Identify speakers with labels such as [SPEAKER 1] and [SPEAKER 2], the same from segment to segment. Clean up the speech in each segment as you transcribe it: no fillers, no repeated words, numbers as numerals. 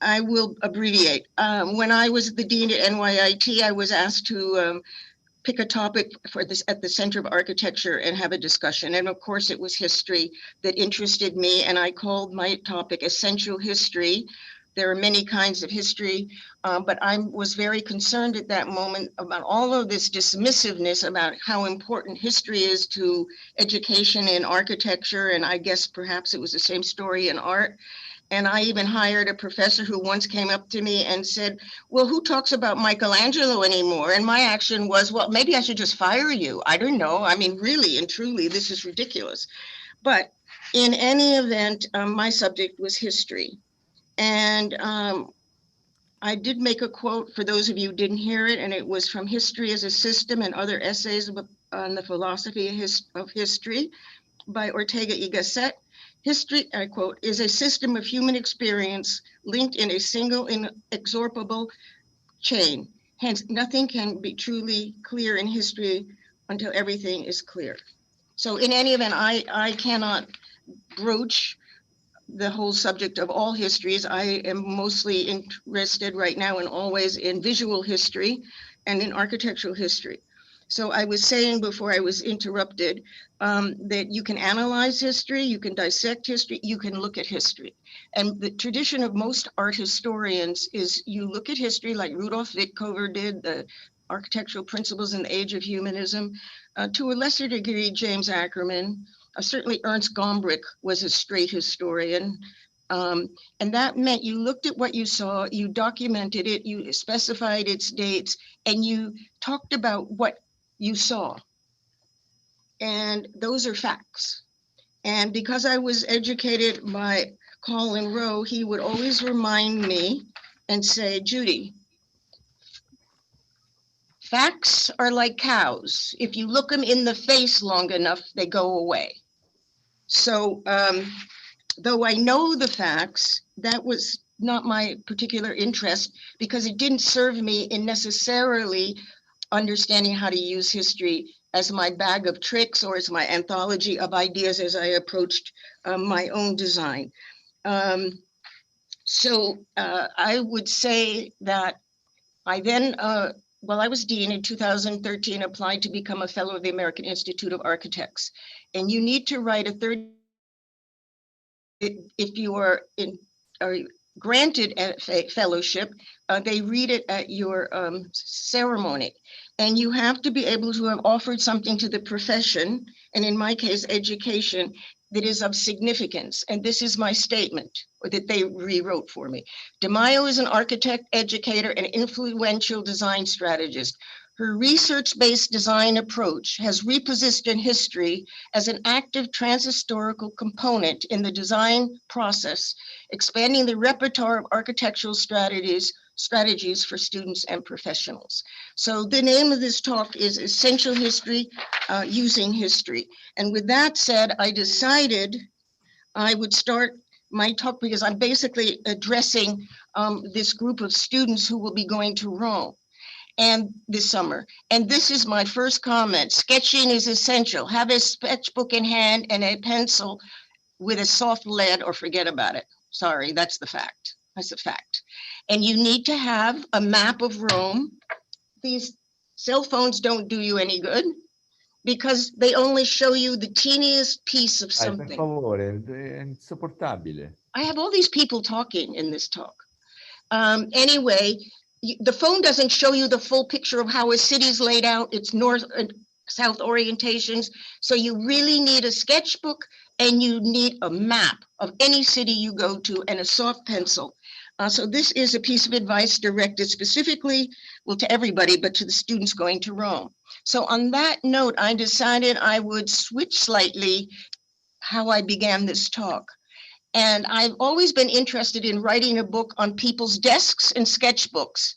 [SPEAKER 1] I will abbreviate. When I was the dean at NYIT, I was asked to pick a topic for this at the Center of Architecture and have a discussion. And of course, it was history that interested me. And I called my topic Essential History. There are many kinds of history, but I was very concerned at that moment about all of this dismissiveness about how important history is to education in architecture. And I guess perhaps it was the same story in art. And I even hired a professor who once came up to me and said, well, who talks about Michelangelo anymore? And my action was, well, maybe I should just fire you. I don't know. I mean, really and truly, this is ridiculous. But in any event, my subject was history. And I did make a quote for those of you who didn't hear it, and it was from History as a System and Other Essays on the Philosophy of History by Ortega y Gasset. History, I quote, is a system of human experience linked in a single inexorable chain. Hence, nothing can be truly clear in history until everything is clear. So in any event, I cannot broach the whole subject of all histories. I am mostly interested right now and always in visual history and in architectural history. So I was saying before I was interrupted that you can analyze history, you can dissect history, you can look at history. And the tradition of most art historians is you look at history like Rudolf Wittkover did, the Architectural Principles in the Age of Humanism, to a lesser degree, James Ackerman. Certainly Ernst Gombrich was a straight historian. And that meant you looked at what you saw, you documented it, you specified its dates, and you talked about what you saw. And those are facts. And because I was educated by Colin Rowe, he would always remind me and say, Judy, facts are like cows. If you look them in the face long enough, they go away. So though I know the facts, that was not my particular interest because it didn't serve me in necessarily understanding how to use history as my bag of tricks or as my anthology of ideas as I approached my own design. So I would say that I then, while I was dean in 2013, applied to become a fellow of the American Institute of Architects. And you need to write a 30, if you are granted a fellowship, they read it at your ceremony. And you have to be able to have offered something to the profession, and in my case, education, that is of significance. And this is my statement, or that they rewrote for me. DiMaio is an architect, educator, and influential design strategist. Her research-based design approach has repositioned history as an active transhistorical component in the design process, expanding the repertoire of architectural strategies for students and professionals. So the name of this talk is Essential History, Using History. And with that said, I decided I would start my talk because I'm basically addressing this group of students who will be going to Rome and this summer. And this is my first comment. Sketching is essential. Have a sketchbook in hand and a pencil with a soft lead or forget about it. Sorry, that's the fact. That's a fact. And you need to have a map of Rome. These cell phones don't do you any good because they only show you the teeniest piece of something.
[SPEAKER 2] Per favore, è insopportabile.
[SPEAKER 1] I have all these people talking in this talk. Anyway, the phone doesn't show you the full picture of how a city's laid out, its north and south orientations. So you really need a sketchbook and you need a map of any city you go to and a soft pencil. So this is a piece of advice directed specifically, well, to everybody, but to the students going to Rome. So on that note, I decided I would switch slightly how I began this talk. And I've always been interested in writing a book on people's desks and sketchbooks.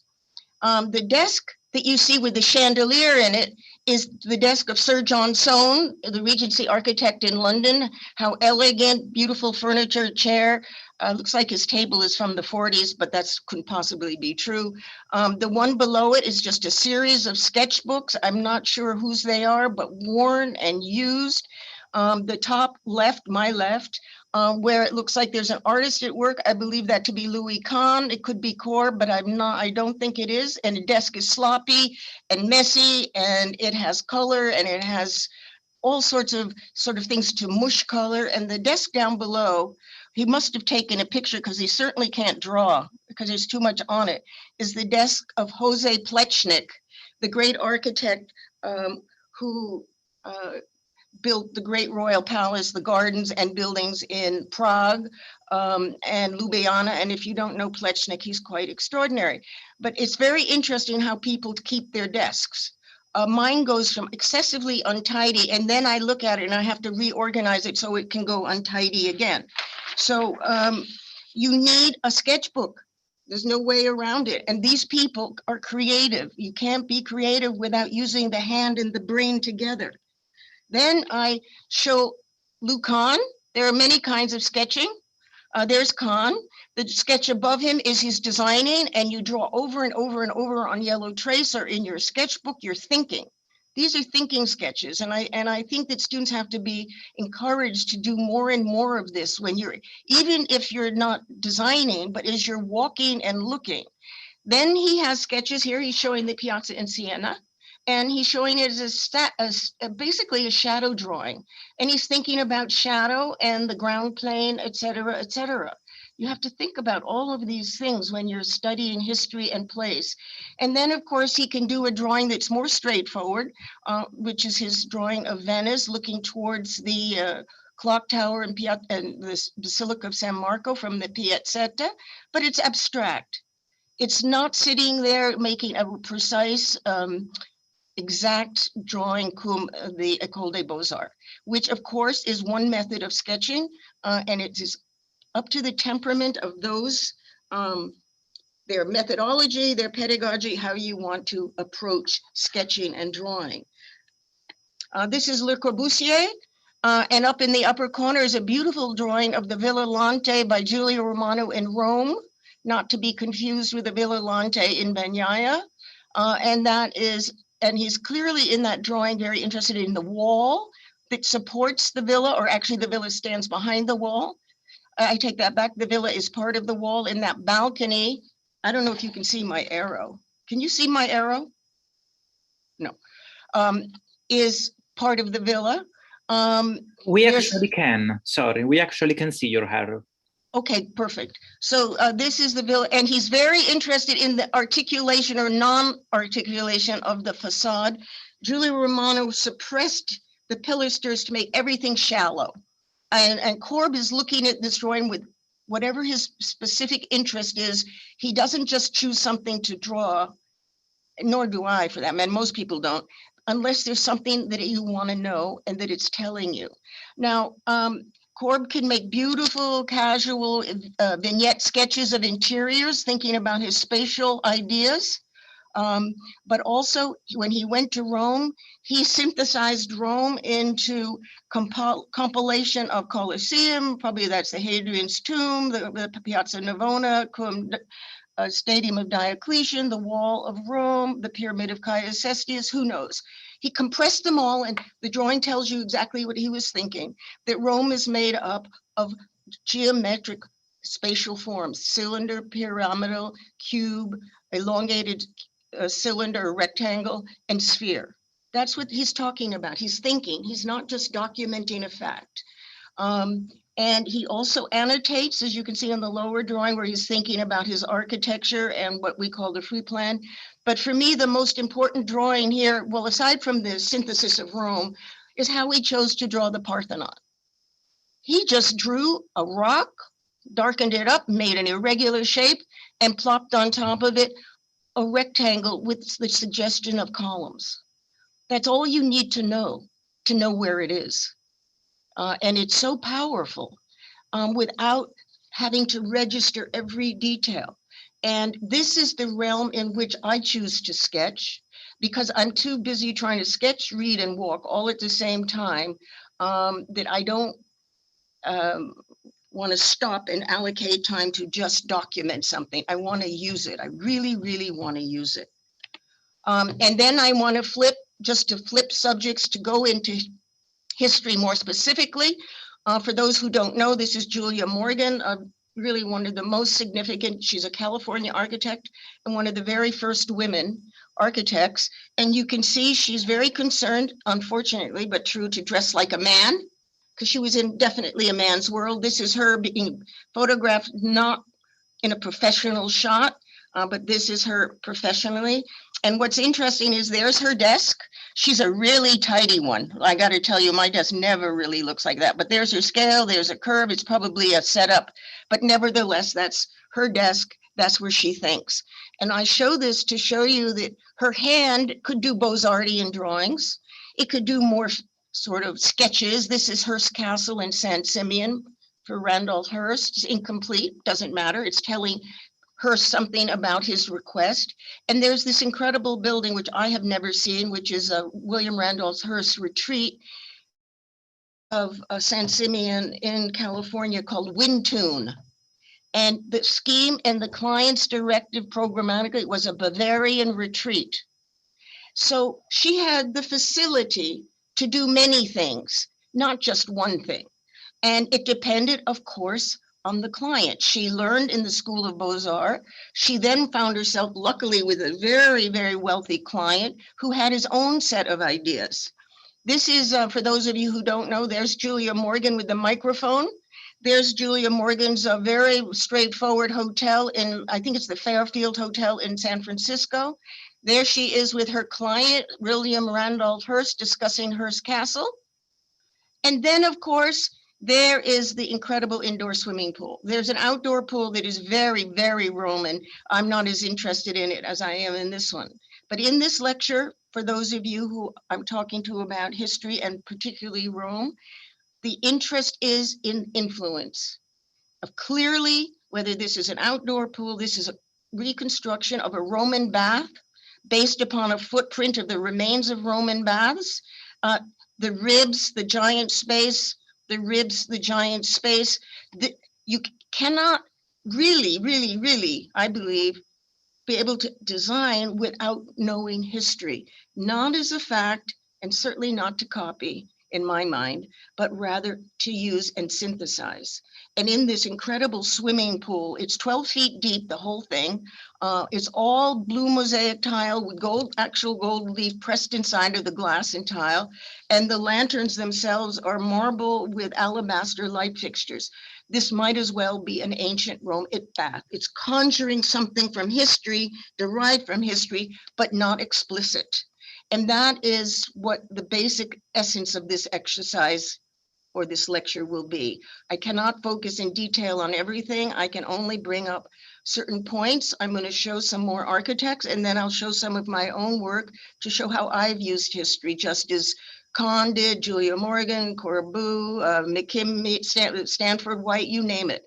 [SPEAKER 1] The desk that you see with the chandelier in it is the desk of Sir John Soane, the Regency architect in London. How elegant, beautiful furniture, chair. Looks like his table is from the 40s, but that couldn't possibly be true. The one below it is just a series of sketchbooks. I'm not sure whose they are, but worn and used. The top left, my left, where it looks like there's an artist at work. I believe that to be Louis Kahn. It could be Corb, but I don't think it is. And the desk is sloppy and messy, and it has color, and it has all sorts of things to mush color. And the desk down below, he must have taken a picture because he certainly can't draw because there's too much on it, is the desk of Jose Plečnik, the great architect who built the great royal palace, the gardens and buildings in Prague and Ljubljana. And if you don't know Plečnik, he's quite extraordinary. But it's very interesting how people keep their desks. Mine goes from excessively untidy, and then I look at it and I have to reorganize it so it can go untidy again. So you need a sketchbook. There's no way around it. And these people are creative. You can't be creative without using the hand and the brain together. Then I show Lou Kahn. There are many kinds of sketching. There's Kahn. The sketch above him is his designing, and you draw over and over and over on yellow tracer in your sketchbook. You're thinking. These are thinking sketches, and I think that students have to be encouraged to do more and more of this when you're, even if you're not designing, but as you're walking and looking. Then he has sketches here. He's showing the Piazza in Siena. And he's showing it as basically a shadow drawing. And he's thinking about shadow and the ground plane, et cetera, et cetera. You have to think about all of these things when you're studying history and place. And then, of course, he can do a drawing that's more straightforward, which is his drawing of Venice, looking towards the clock tower and the Basilica of San Marco from the Piazzetta, but it's abstract. It's not sitting there making a precise exact drawing cum the École des Beaux-Arts, which of course is one method of sketching, and it is up to the temperament of those, their methodology, their pedagogy, how you want to approach sketching and drawing. This is Le Corbusier, and up in the upper corner is a beautiful drawing of the Villa Lante by Giulio Romano in Rome, not to be confused with the Villa Lante in Bagnaia, and he's clearly in that drawing very interested in the wall that supports the villa, or actually the villa stands behind the wall. I take that back. The villa is part of the wall. In that balcony, I don't know if you can see my arrow. Can you see my arrow? No. Is part of the villa.
[SPEAKER 3] We actually can. Sorry, we actually can see your arrow.
[SPEAKER 1] Okay, perfect. So this is the villa, and he's very interested in the articulation or non-articulation of the facade. Giulio Romano suppressed the pilasters to make everything shallow. And Corb is looking at this drawing with whatever his specific interest is. He doesn't just choose something to draw, nor do I for that matter, most people don't, unless there's something that you want to know and that it's telling you. Now, Corb can make beautiful, casual vignette sketches of interiors, thinking about his spatial ideas. But also, when he went to Rome, he synthesized Rome into compilation of Colosseum, probably that's the Hadrian's tomb, the Piazza Navona, Stadium of Diocletian, the Wall of Rome, the Pyramid of Caius Cestius, who knows? He compressed them all, and the drawing tells you exactly what he was thinking, that Rome is made up of geometric spatial forms, cylinder, pyramidal, cube, elongated cylinder, rectangle, and sphere. That's what he's talking about. He's thinking. He's not just documenting a fact. And he also annotates, as you can see in the lower drawing, where he's thinking about his architecture and what we call the free plan. But for me, the most important drawing here, well, aside from the synthesis of Rome, is how he chose to draw the Parthenon. He just drew a rock, darkened it up, made an irregular shape, and plopped on top of it a rectangle with the suggestion of columns. That's all you need to know where it is. And it's so powerful without having to register every detail. And this is the realm in which I choose to sketch, because I'm too busy trying to sketch, read, and walk all at the same time, that I don't want to stop and allocate time to just document something. I want to use it. I really, really want to use it. And then I want to flip subjects to go into history more specifically. For those who don't know, this is Julia Morgan, really one of the most significant. She's a California architect and one of the very first women architects. And you can see she's very concerned, unfortunately, but true, to dress like a man, because she was in definitely a man's world. This is her being photographed, not in a professional shot, but this is her professionally. And what's interesting is there's her desk. She's a really tidy one. I got to tell you, my desk never really looks like that, but there's her scale, there's a curve. It's probably a setup, but nevertheless, that's her desk. That's where she thinks. And I show this to show you that her hand could do Beaux-Artian drawings. It could do more sort of sketches. This is Hearst Castle in San Simeon for Randolph Hearst. It's incomplete, doesn't matter. It's telling her something about his request. And there's this incredible building, which I have never seen, which is a William Randolph Hearst retreat of San Simeon in California called Windtune. And the scheme and the client's directive programmatically was a Bavarian retreat. So she had the facility to do many things, not just one thing. And it depended, of course, on the client. She learned in the School of Beaux-Arts. She then found herself, luckily, with a very, very wealthy client who had his own set of ideas. This is, for those of you who don't know, there's Julia Morgan with the microphone. There's Julia Morgan's very straightforward hotel in, I think it's the Fairfield Hotel in San Francisco. There she is with her client, William Randolph Hearst, discussing Hearst Castle. And then, of course, there is the incredible indoor swimming pool. There's an outdoor pool that is very, very Roman. I'm not as interested in it as I am in this one. But in this lecture, for those of you who I'm talking to about history and particularly Rome, the interest is in influence of clearly, whether this is an outdoor pool, this is a reconstruction of a Roman bath based upon a footprint of the remains of Roman baths, the ribs, the giant space, the ribs, the giant space. You cannot really, I believe, be able to design without knowing history, not as a fact, and certainly not to copy in my mind, but rather to use and synthesize. And in this incredible swimming pool, it's 12 feet deep, the whole thing. It's all blue mosaic tile with gold, actual gold leaf pressed inside of the glass and tile. And the lanterns themselves are marble with alabaster light fixtures. This might as well be an ancient Rome bath. It's conjuring something from history, derived from history, but not explicit. And that is what the basic essence of this exercise or this lecture will be. I cannot focus in detail on everything. I can only bring up certain points. I'm going to show some more architects, and then I'll show some of my own work to show how I've used history, just as Kahn did, Julia Morgan, Corbu, McKim, Stanford White, you name it.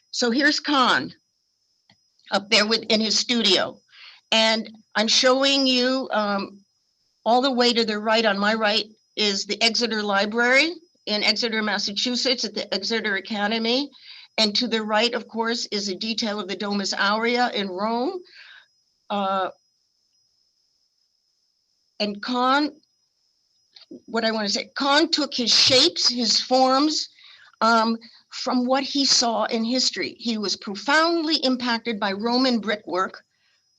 [SPEAKER 1] So here's Kahn up there in his studio. And I'm showing you all the way to the right. On my right is the Exeter Library in Exeter, Massachusetts at the Exeter Academy. And to the right, of course, is a detail of the Domus Aurea in Rome. And Kahn, what I want to say, Kahn took his shapes, his forms, from what he saw in history. He was profoundly impacted by Roman brickwork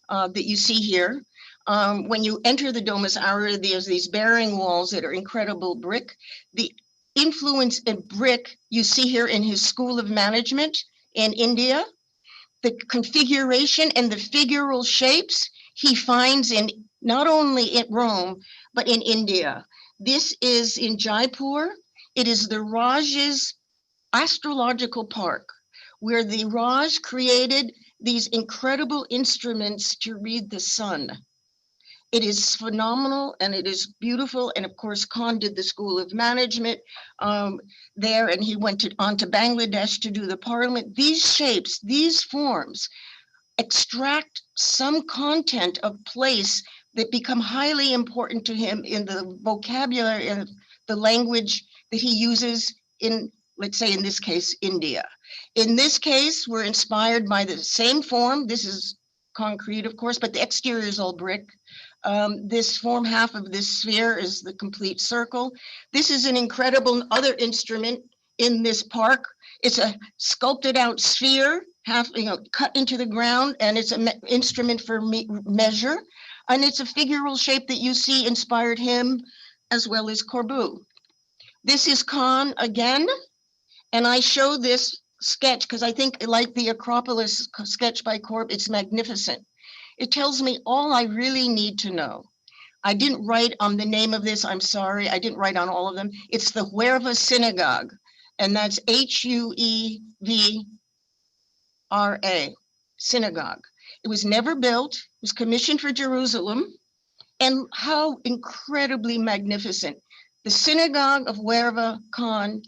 [SPEAKER 1] that you see here. When you enter the Domus Aurea, there's these bearing walls that are incredible brick. The influence in brick you see here in his School of Management in India. The configuration and the figural shapes he finds in not only in Rome, but in India. This is in Jaipur. It is the Raj's astrological park, where the Raj created these incredible instruments to read the sun. It is phenomenal and it is beautiful. And of course, Kahn did the School of Management there, and he went on to Bangladesh to do the parliament. These shapes, these forms extract some content of place that become highly important to him in the vocabulary and the language that he uses in, let's say in this case, India. In this case, we're inspired by the same form. This is concrete, of course, but the exterior is all brick. This form half of this sphere is the complete circle. This is an incredible other instrument in this park. It's a sculpted out sphere, cut into the ground, and it's an instrument for measure. And it's a figural shape that you see inspired him as well as Corbu. This is Kahn again, and I show this sketch because I think, like the Acropolis sketch by Corb, it's magnificent. It tells me all I really need to know. I didn't write on the name of this, I'm sorry, I didn't write on all of them. It's the Huerva Synagogue, and that's Huevra, synagogue. It was never built, it was commissioned for Jerusalem, and how incredibly magnificent. The synagogue of Huerva Khan,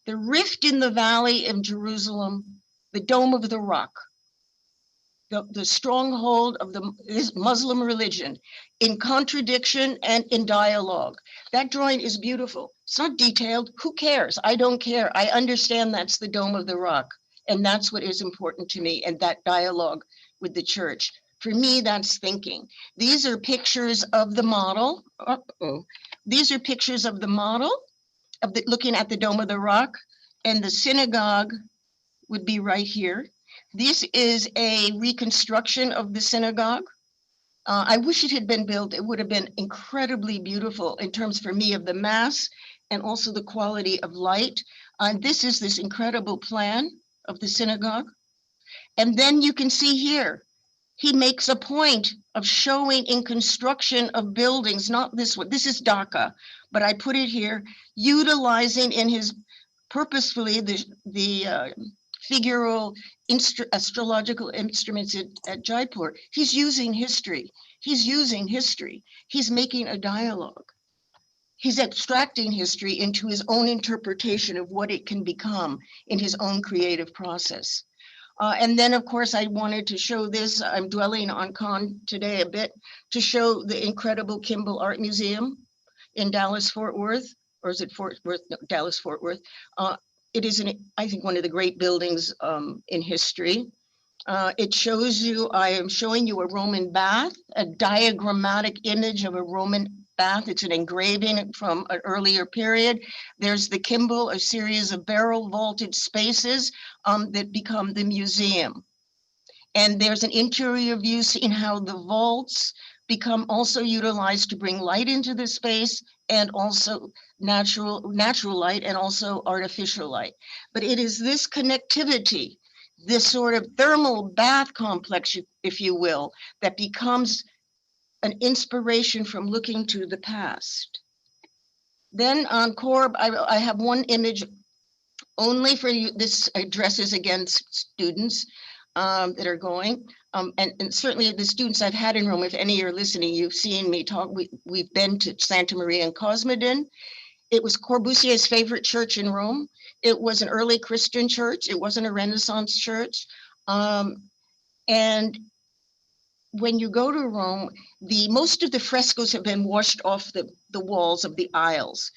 [SPEAKER 1] the rift in the valley of Jerusalem, the Dome of the Rock, the stronghold of the Muslim religion, in contradiction and in dialogue. That drawing is beautiful. It's not detailed. Who cares? I don't care. I understand that's the Dome of the Rock. And that's what is important to me, and that dialogue with the church. For me, that's thinking. These are pictures of the model. These are pictures of the model, of looking at the Dome of the Rock, and the synagogue would be right here. This is a reconstruction of the synagogue. I wish it had been built. It would have been incredibly beautiful in terms, for me, of the mass and also the quality of light. This is this incredible plan of the synagogue. And then you can see here, he makes a point of showing in construction of buildings, not this one, this is Dhaka, but I put it here, utilizing in his purposefully the figural astrological instruments at Jaipur. He's using history. He's using history. He's making a dialogue. He's abstracting history into his own interpretation of what it can become in his own creative process. And then, of course, I wanted to show this. I'm dwelling on Kahn today a bit, to show the incredible Kimball Art Museum in Dallas-Fort Worth, or is it Fort Worth? No, Dallas-Fort Worth. It is, I think, one of the great buildings in history. It shows you, I am showing you a Roman bath, a diagrammatic image of a Roman bath. It's an engraving from an earlier period. There's the Kimball, a series of barrel vaulted spaces that become the museum. And there's an interior view seeing how the vaults become also utilized to bring light into the space, and also natural light and also artificial light. But it is this connectivity, this sort of thermal bath complex, if you will, that becomes an inspiration from looking to the past. Then on Corb, I have one image only for you. This addresses against students that are going. And certainly the students I've had in Rome, if any are listening, you've seen me talk. We've been to Santa Maria and Cosmedin. It was Corbusier's favorite church in Rome. It was an early Christian church. It wasn't a Renaissance church. And when you go to Rome, most of the frescoes have been washed off the walls of the aisles.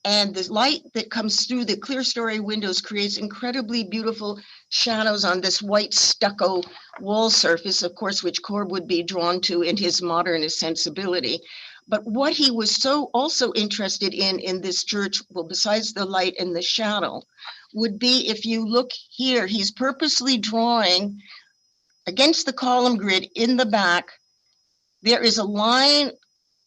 [SPEAKER 1] And the light that comes through the clerestory windows creates incredibly beautiful shadows on this white stucco wall surface, of course, which Corb would be drawn to in his modernist sensibility. But what he was so also interested in this church, well, besides the light and the shadow, would be, if you look here, he's purposely drawing against the column grid in the back. There is a line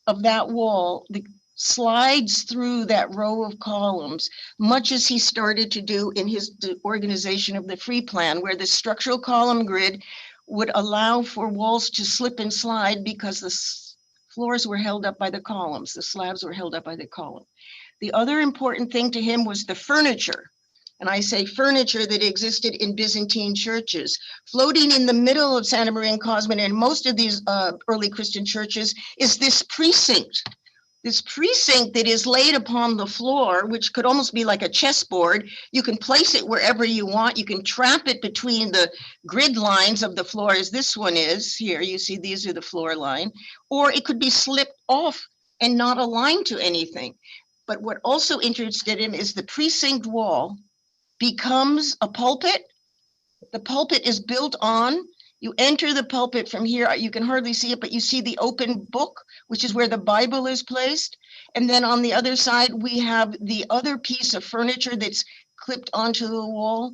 [SPEAKER 1] of that wall that slides through that row of columns, much as he started to do in his organization of the free plan, where the structural column grid would allow for walls to slip and slide because the floors were held up by the columns, the slabs were held up by the column. The other important thing to him was the furniture. And I say furniture that existed in Byzantine churches. Floating in the middle of Santa Maria and Cosmedin and most of these early Christian churches is this precinct that is laid upon the floor, which could almost be like a chessboard. You can place it wherever you want. You can trap it between the grid lines of the floor, as this one is here. You see, these are the floor line, or it could be slipped off and not aligned to anything. But what also interested him is the precinct wall becomes a pulpit. The pulpit is built on You enter the pulpit from here, you can hardly see it, but you see the open book, which is where the Bible is placed. And then on the other side, we have the other piece of furniture that's clipped onto the wall.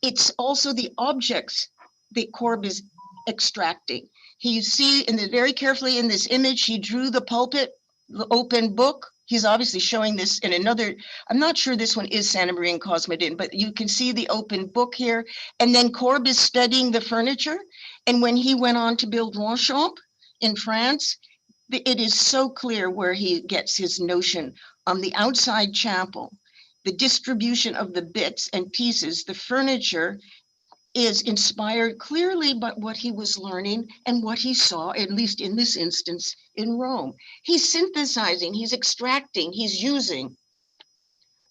[SPEAKER 1] It's also the objects that Corb is extracting. He see in the very carefully in this image, he drew the pulpit, the open book. He's obviously showing this in another, I'm not sure this one is Santa Maria and Cosmedin, but you can see the open book here. And then Corb is studying the furniture. And when he went on to build Longchamp in France, it is so clear where he gets his notion on the outside chapel. The distribution of the bits and pieces, the furniture is inspired clearly by what he was learning and what he saw, at least in this instance, in Rome. He's synthesizing, he's extracting, he's using.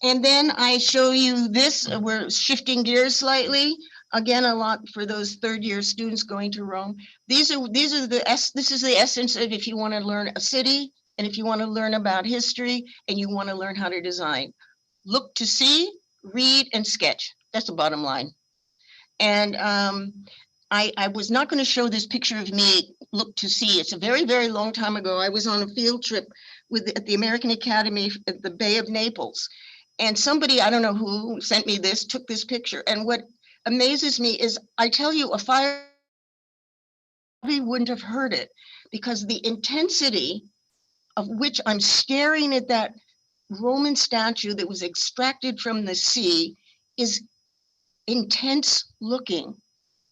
[SPEAKER 1] And then I show you this, we're shifting gears slightly. Again, a lot for those third-year students going to Rome. This is the essence of if you want to learn a city, and if you want to learn about history, and you want to learn how to design. Look to see, read, and sketch. That's the bottom line. And I was not going to show this picture of me look to see. It's a very, very long time ago. I was on a field trip at the American Academy at the Bay of Naples. And somebody, I don't know who sent me this, took this picture. And what amazes me is, I tell you, a fire wouldn't have heard it, because the intensity of which I'm staring at that Roman statue that was extracted from the sea is intense looking.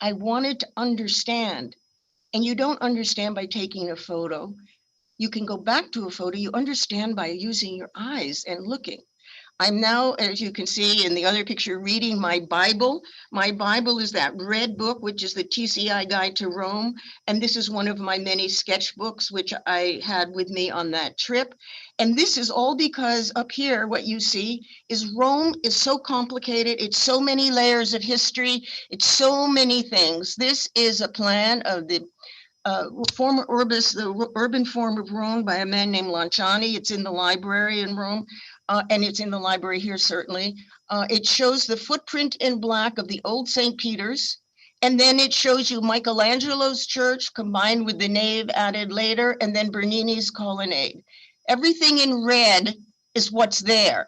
[SPEAKER 1] I wanted to understand, and you don't understand by taking a photo. You can go back to a photo, you understand by using your eyes and looking. I'm now, as you can see in the other picture, reading my Bible. My Bible is that red book, which is the TCI Guide to Rome. And this is one of my many sketchbooks, which I had with me on that trip. And this is all because up here, what you see is Rome is so complicated. It's so many layers of history. It's so many things. This is a plan of the former Urbis, the urban form of Rome by a man named Lanciani. It's in the library in Rome. And it's in the library here, certainly. It shows the footprint in black of the old St. Peter's. And then it shows you Michelangelo's church combined with the nave added later, and then Bernini's colonnade. Everything in red is what's there.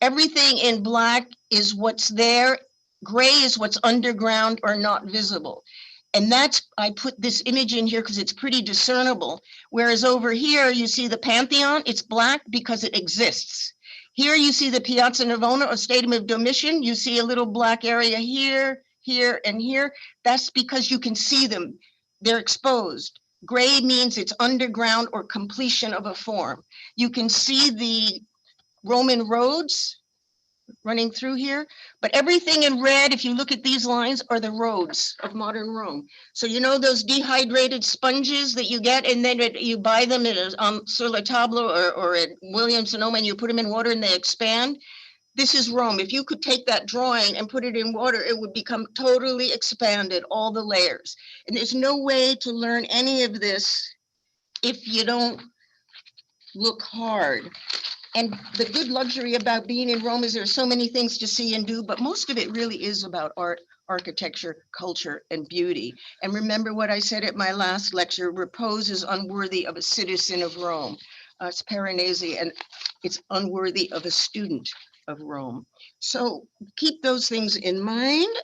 [SPEAKER 1] Everything in black is what's there. Gray is what's underground or not visible. And that's, I put this image in here because it's pretty discernible. Whereas over here, you see the Pantheon, it's black because it exists. Here you see the Piazza Navona or Stadium of Domitian. You see a little black area here, here, and here. That's because you can see them. They're exposed. Gray means it's underground or completion of a form. You can see the Roman roads running through here, but everything in red, if you look at these lines, are the roads of modern Rome. So you know those dehydrated sponges that you get, and then you buy them at sur la table or at Williams Sonoma, and you put them in water and they expand. This is Rome. If you could take that drawing and put it in water, it would become totally expanded, all the layers. And there's no way to learn any of this if you don't look hard. And the good luxury about being in Rome is there's so many things to see and do, but most of it really is about art, architecture, culture, and beauty. And remember what I said at my last lecture, repose is unworthy of a citizen of Rome. It's Piranesi, and it's unworthy of a student of Rome. So keep those things in mind.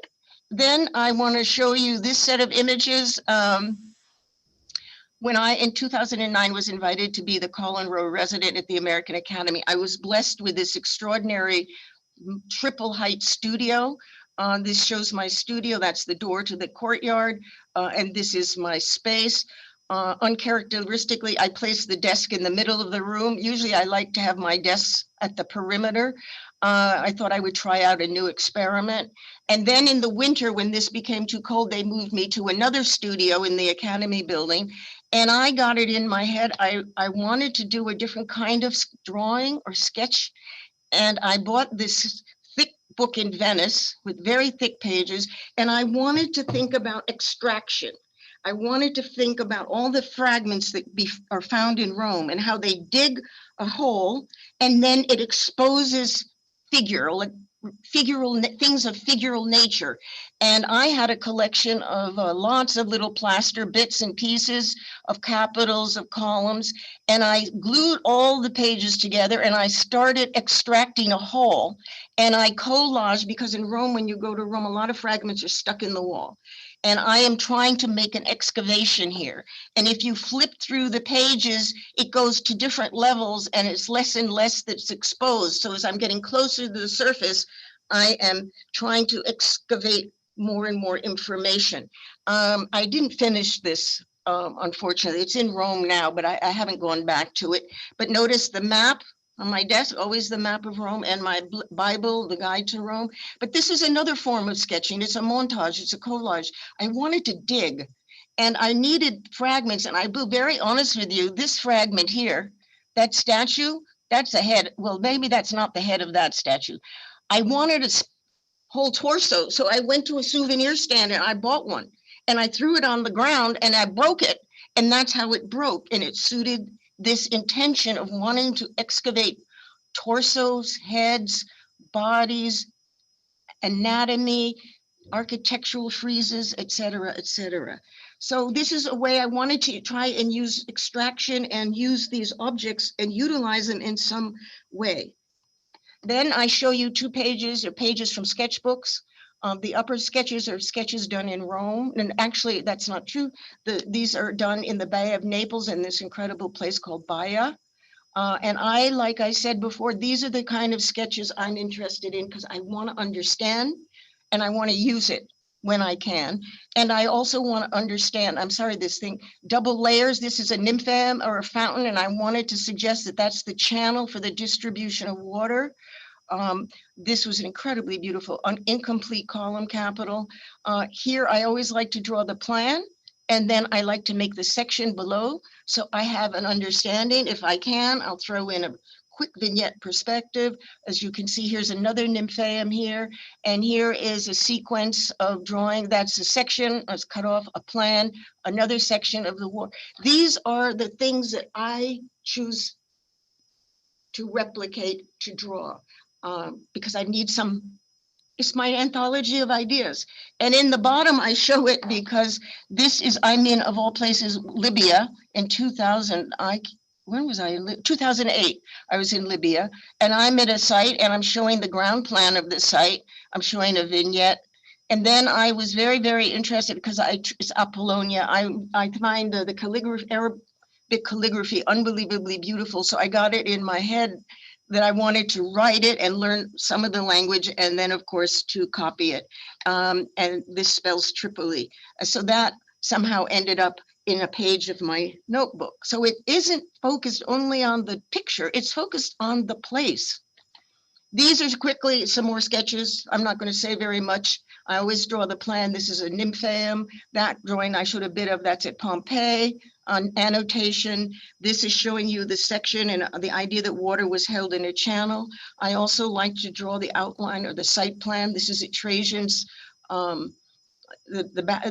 [SPEAKER 1] Then I want to show you this set of images. When I, in 2009, was invited to be the Colin Rowe resident at the American Academy, I was blessed with this extraordinary triple height studio. This shows my studio. That's the door to the courtyard. And this is my space. Uncharacteristically, I place the desk in the middle of the room. Usually I like to have my desks at the perimeter. I thought I would try out a new experiment. And then in the winter, when this became too cold, they moved me to another studio in the Academy building. And I got it in my head. I wanted to do a different kind of drawing or sketch. And I bought this thick book in Venice with very thick pages. And I wanted to think about extraction. I wanted to think about all the fragments that are found in Rome and how they dig a hole and then it exposes figure, like things of figural nature. And I had a collection of lots of little plaster bits and pieces of capitals, of columns, and I glued all the pages together and I started extracting a whole, and I collaged, because in Rome, when you go to Rome, a lot of fragments are stuck in the wall. And I am trying to make an excavation here. And if you flip through the pages, it goes to different levels and it's less and less that's exposed. So as I'm getting closer to the surface, I am trying to excavate more and more information. I didn't finish this, unfortunately. It's in Rome now, but I haven't gone back to it. But notice the map on my desk, always the map of Rome, and my Bible, the guide to Rome. But this is another form of sketching. It's a montage, it's a collage. I wanted to dig, and I needed fragments. And I'll be very honest with you, this fragment here, that statue, that's the head. Well, maybe that's not the head of that statue. I wanted a whole torso. So I went to a souvenir stand and I bought one, and I threw it on the ground and I broke it. And that's how it broke. And it suited this intention of wanting to excavate torsos, heads, bodies, anatomy, architectural friezes, etc., etc. So this is a way I wanted to try and use extraction and use these objects and utilize them in some way. Then I show you 2 pages or pages from sketchbooks. The upper sketches are sketches done in Rome. And actually, that's not true. These are done in the Bay of Naples in this incredible place called Baia. And like I said before, these are the kind of sketches I'm interested in because I want to understand and I want to use it when I can. And I also want to understand, I'm sorry, this thing, double layers. This is a nymphaeum or a fountain, and I wanted to suggest that that's the channel for the distribution of water. This was an incredibly beautiful, incomplete column capital. Here, I always like to draw the plan, and then I like to make the section below. So I have an understanding. If I can, I'll throw in a quick vignette perspective. As you can see, here's another nymphaeum here. And here is a sequence of drawing. That's a section, let's cut off a plan, another section of the war. These are the things that I choose to replicate, to draw, because I need some, it's my anthology of ideas. And in the bottom, I show it because this is, I'm in, of all places, Libya in 2000. When was I? 2008, I was in Libya, and I'm at a site and I'm showing the ground plan of the site. I'm showing a vignette. And then I was very, very interested because it's Apollonia. I find the calligraphy, Arabic calligraphy unbelievably beautiful. So I got it in my head that I wanted to write it and learn some of the language, and then of course to copy it. And this spells Tripoli. So that somehow ended up in a page of my notebook. So it isn't focused only on the picture, it's focused on the place. These are quickly some more sketches. I'm not going to say very much. I always draw the plan. This is a nymphaeum. That drawing I showed a bit of, that's at Pompeii. On annotation, this is showing you the section and the idea that water was held in a channel. I also like to draw the outline or the site plan. This is at Trajan's,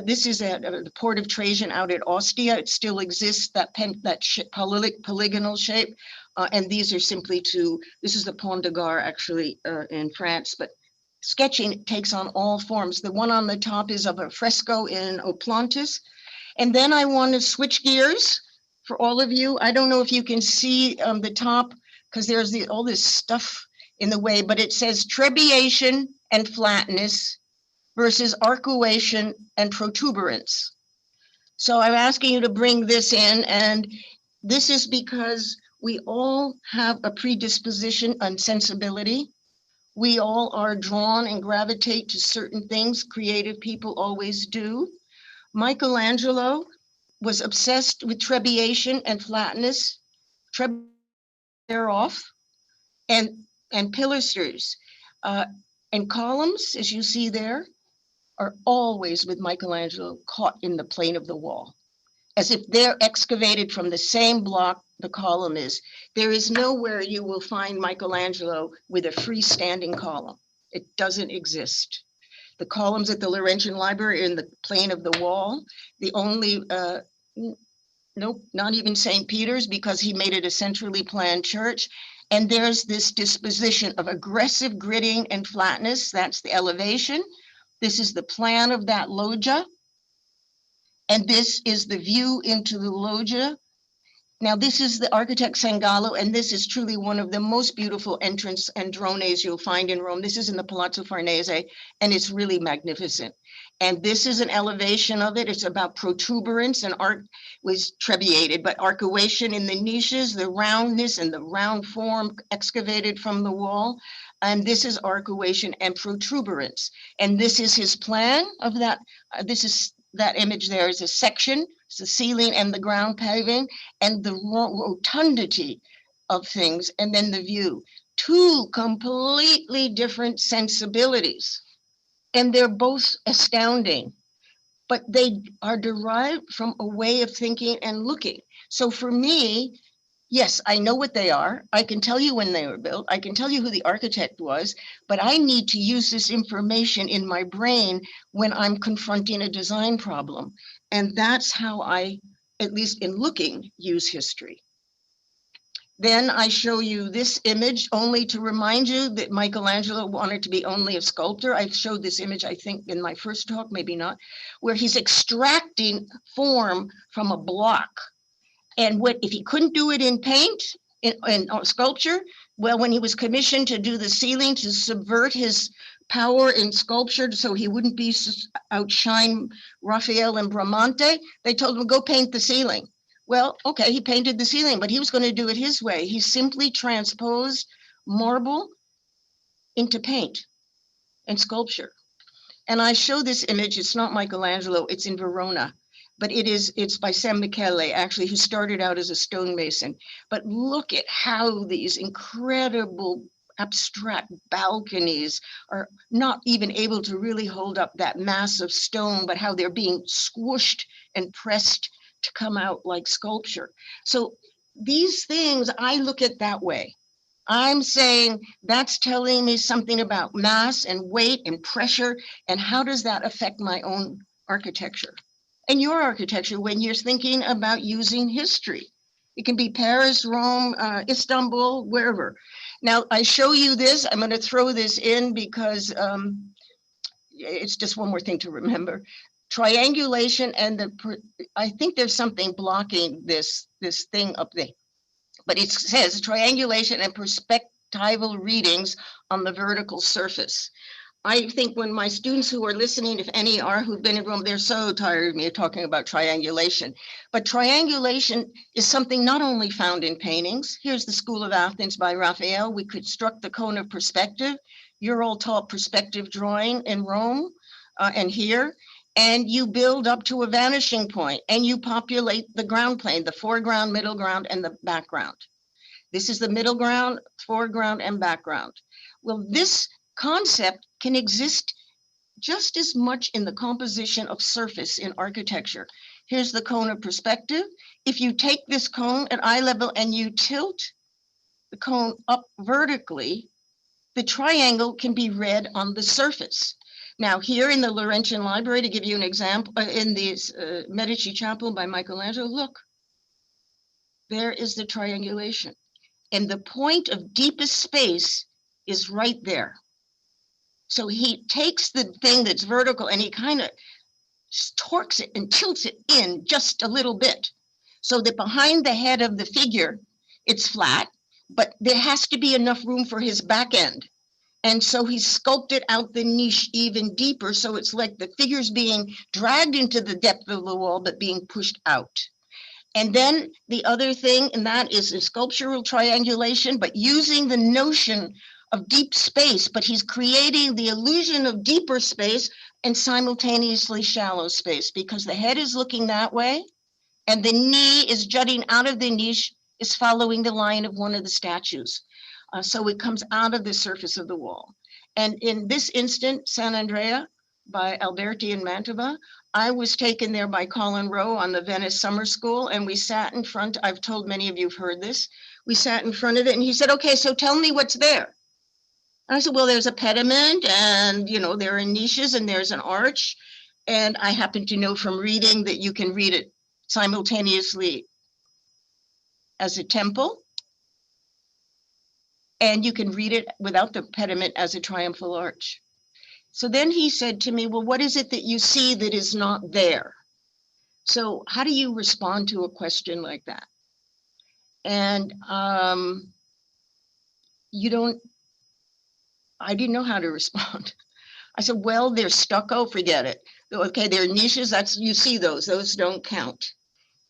[SPEAKER 1] this is at the port of Trajan out at Ostia. It still exists, that polygonal shape. And these are simply this is the Pont de Gare actually in France, but sketching takes on all forms. The one on the top is of a fresco in Oplantis. And then I want to switch gears for all of you. I don't know if you can see the top because there's all this stuff in the way, but it says trebiation and flatness versus arcuation and protuberance. So I'm asking you to bring this in, and this is because we all have a predisposition and sensibility. We all are drawn and gravitate to certain things. Creative people always do. Michelangelo was obsessed with trebiation and flatness, off, and pilasters. And columns, as you see there, are always with Michelangelo caught in the plane of the wall, as if they're excavated from the same block the column is. There is nowhere you will find Michelangelo with a freestanding column. It doesn't exist. The columns at the Laurentian Library are in the plane of the wall. The only, nope, not even St. Peter's, because he made it a centrally planned church. And there's this disposition of aggressive gridding and flatness. That's the elevation. This is the plan of that loggia. And this is the view into the loggia. Now, this is the architect Sangallo, and this is truly one of the most beautiful entrance and drones you'll find in Rome. This is in the Palazzo Farnese, and it's really magnificent. And this is an elevation of it. It's about protuberance, and art was trebiated, but arcuation in the niches, the roundness and the round form excavated from the wall. And this is arcuation and protuberance. And this is his plan of that. This is that image there is a section, it's the ceiling and the ground paving, and the rotundity of things, and then the view. Two completely different sensibilities. And they're both astounding, but they are derived from a way of thinking and looking. So for me, yes, I know what they are. I can tell you when they were built. I can tell you who the architect was, but I need to use this information in my brain when I'm confronting a design problem. And that's how I, at least in looking, use history. Then I show you this image only to remind you that Michelangelo wanted to be only a sculptor. I showed this image, I think, in my first talk, maybe not, where he's extracting form from a block. And what if he couldn't do it in paint, in sculpture? Well, when he was commissioned to do the ceiling to subvert his power in sculpture so he wouldn't be outshine Raphael and Bramante, they told him, go paint the ceiling. Well, okay, he painted the ceiling, but he was going to do it his way. He simply transposed marble into paint and sculpture. And I show this image, it's not Michelangelo, it's in Verona, but it's by San Michele, actually, who started out as a stonemason. But look at how these incredible abstract balconies are not even able to really hold up that mass of stone, but how they're being squished and pressed to come out like sculpture. So these things, I look at that way. I'm saying that's telling me something about mass and weight and pressure, and how does that affect my own architecture and your architecture when you're thinking about using history. It can be Paris, Rome, Istanbul, wherever. Now, I show you this. I'm going to throw this in because it's just one more thing to remember. Triangulation and I think there's something blocking this thing up there. But it says triangulation and perspectival readings on the vertical surface. I think when my students who are listening, if any are, who've been in Rome, they're so tired of me talking about triangulation. But triangulation is something not only found in paintings. Here's the School of Athens by Raphael. We construct the cone of perspective. You're all taught perspective drawing in Rome and here. And you build up to a vanishing point and you populate the ground plane, the foreground, middle ground, and the background. This is the middle ground, foreground, and background. Well, this concept can exist just as much in the composition of surface in architecture. Here's the cone of perspective. If you take this cone at eye level and you tilt the cone up vertically, the triangle can be read on the surface. Now, here in the Laurentian Library, to give you an example, in the Medici Chapel by Michelangelo, look, there is the triangulation. And the point of deepest space is right there. So he takes the thing that's vertical and he kind of torques it and tilts it in just a little bit so that behind the head of the figure, it's flat, but there has to be enough room for his back end. And so he sculpted out the niche even deeper. So it's like the figure's being dragged into the depth of the wall, but being pushed out. And then the other thing, and that is a sculptural triangulation, but using the notion of deep space, but he's creating the illusion of deeper space and simultaneously shallow space, because the head is looking that way and the knee is jutting out of the niche, is following the line of one of the statues. So it comes out of the surface of the wall. And in this instant, San Andrea by Alberti in Mantova, I was taken there by Colin Rowe on the Venice Summer School, and we sat in front. I've told many of you have heard this. We sat in front of it and he said, okay, so tell me what's there. And I said, well, there's a pediment and, you know, there are niches and there's an arch. And I happen to know from reading that you can read it simultaneously as a temple and you can read it without the pediment as a triumphal arch. So then he said to me, well, what is it that you see that is not there? So how do you respond to a question like that? And I didn't know how to respond. I said, well, they're stucco, forget it. Okay, they're niches, you see those don't count.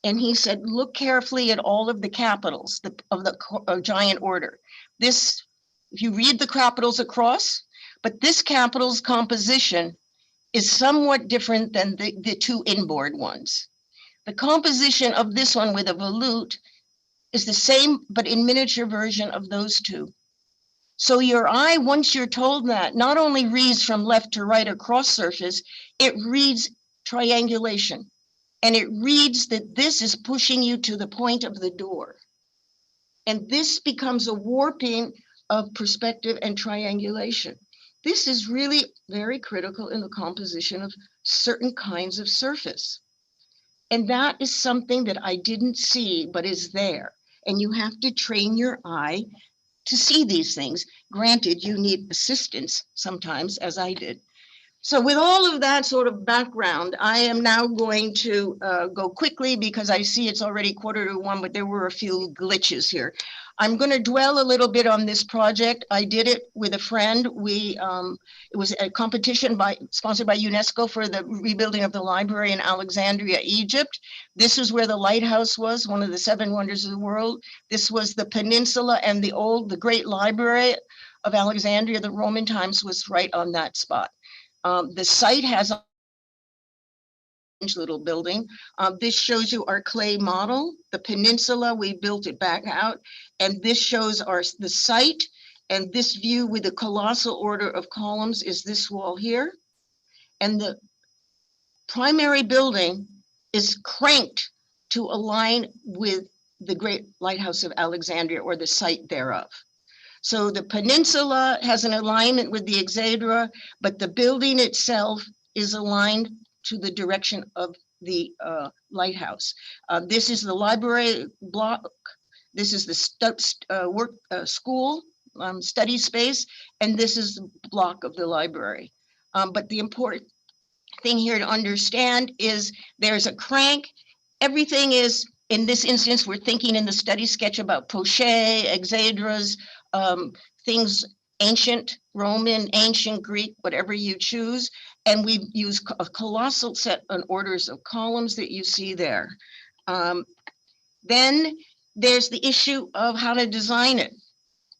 [SPEAKER 1] And he said, look carefully at all of the capitals of the giant order. This, if you read the capitals across, but this capital's composition is somewhat different than the two inboard ones. The composition of this one with a volute is the same, but in miniature version of those two. So your eye, once you're told that, not only reads from left to right across surface, it reads triangulation. And it reads that this is pushing you to the point of the door. And this becomes a warping of perspective and triangulation. This is really very critical in the composition of certain kinds of surface. And that is something that I didn't see, but is there. And you have to train your eye to see these things. Granted, you need assistance sometimes, as I did. So with all of that sort of background, I am now going to go quickly because I see it's already 1:45, but there were a few glitches here. I'm going to dwell a little bit on this project. I did it with a friend. It was a competition sponsored by UNESCO for the rebuilding of the library in Alexandria, Egypt. This is where the lighthouse was, one of the 7 wonders of the world. This was the peninsula, and the great library of Alexandria, the Roman times, was right on that spot. The site has a little building. This shows you our clay model. The peninsula, we built it back out. And this shows the site. And this view with the colossal order of columns is this wall here. And the primary building is cranked to align with the Great Lighthouse of Alexandria, or the site thereof. So the peninsula has an alignment with the exedra, but the building itself is aligned to the direction of the lighthouse. This is the library block. This is the school study space, and this is the block of the library. But the important thing here to understand is there's a crank. Everything is, in this instance, we're thinking in the study sketch about pochette, exedras, things ancient Roman, ancient Greek, whatever you choose. And we use a colossal set of orders of columns that you see there. Then there's the issue of how to design it.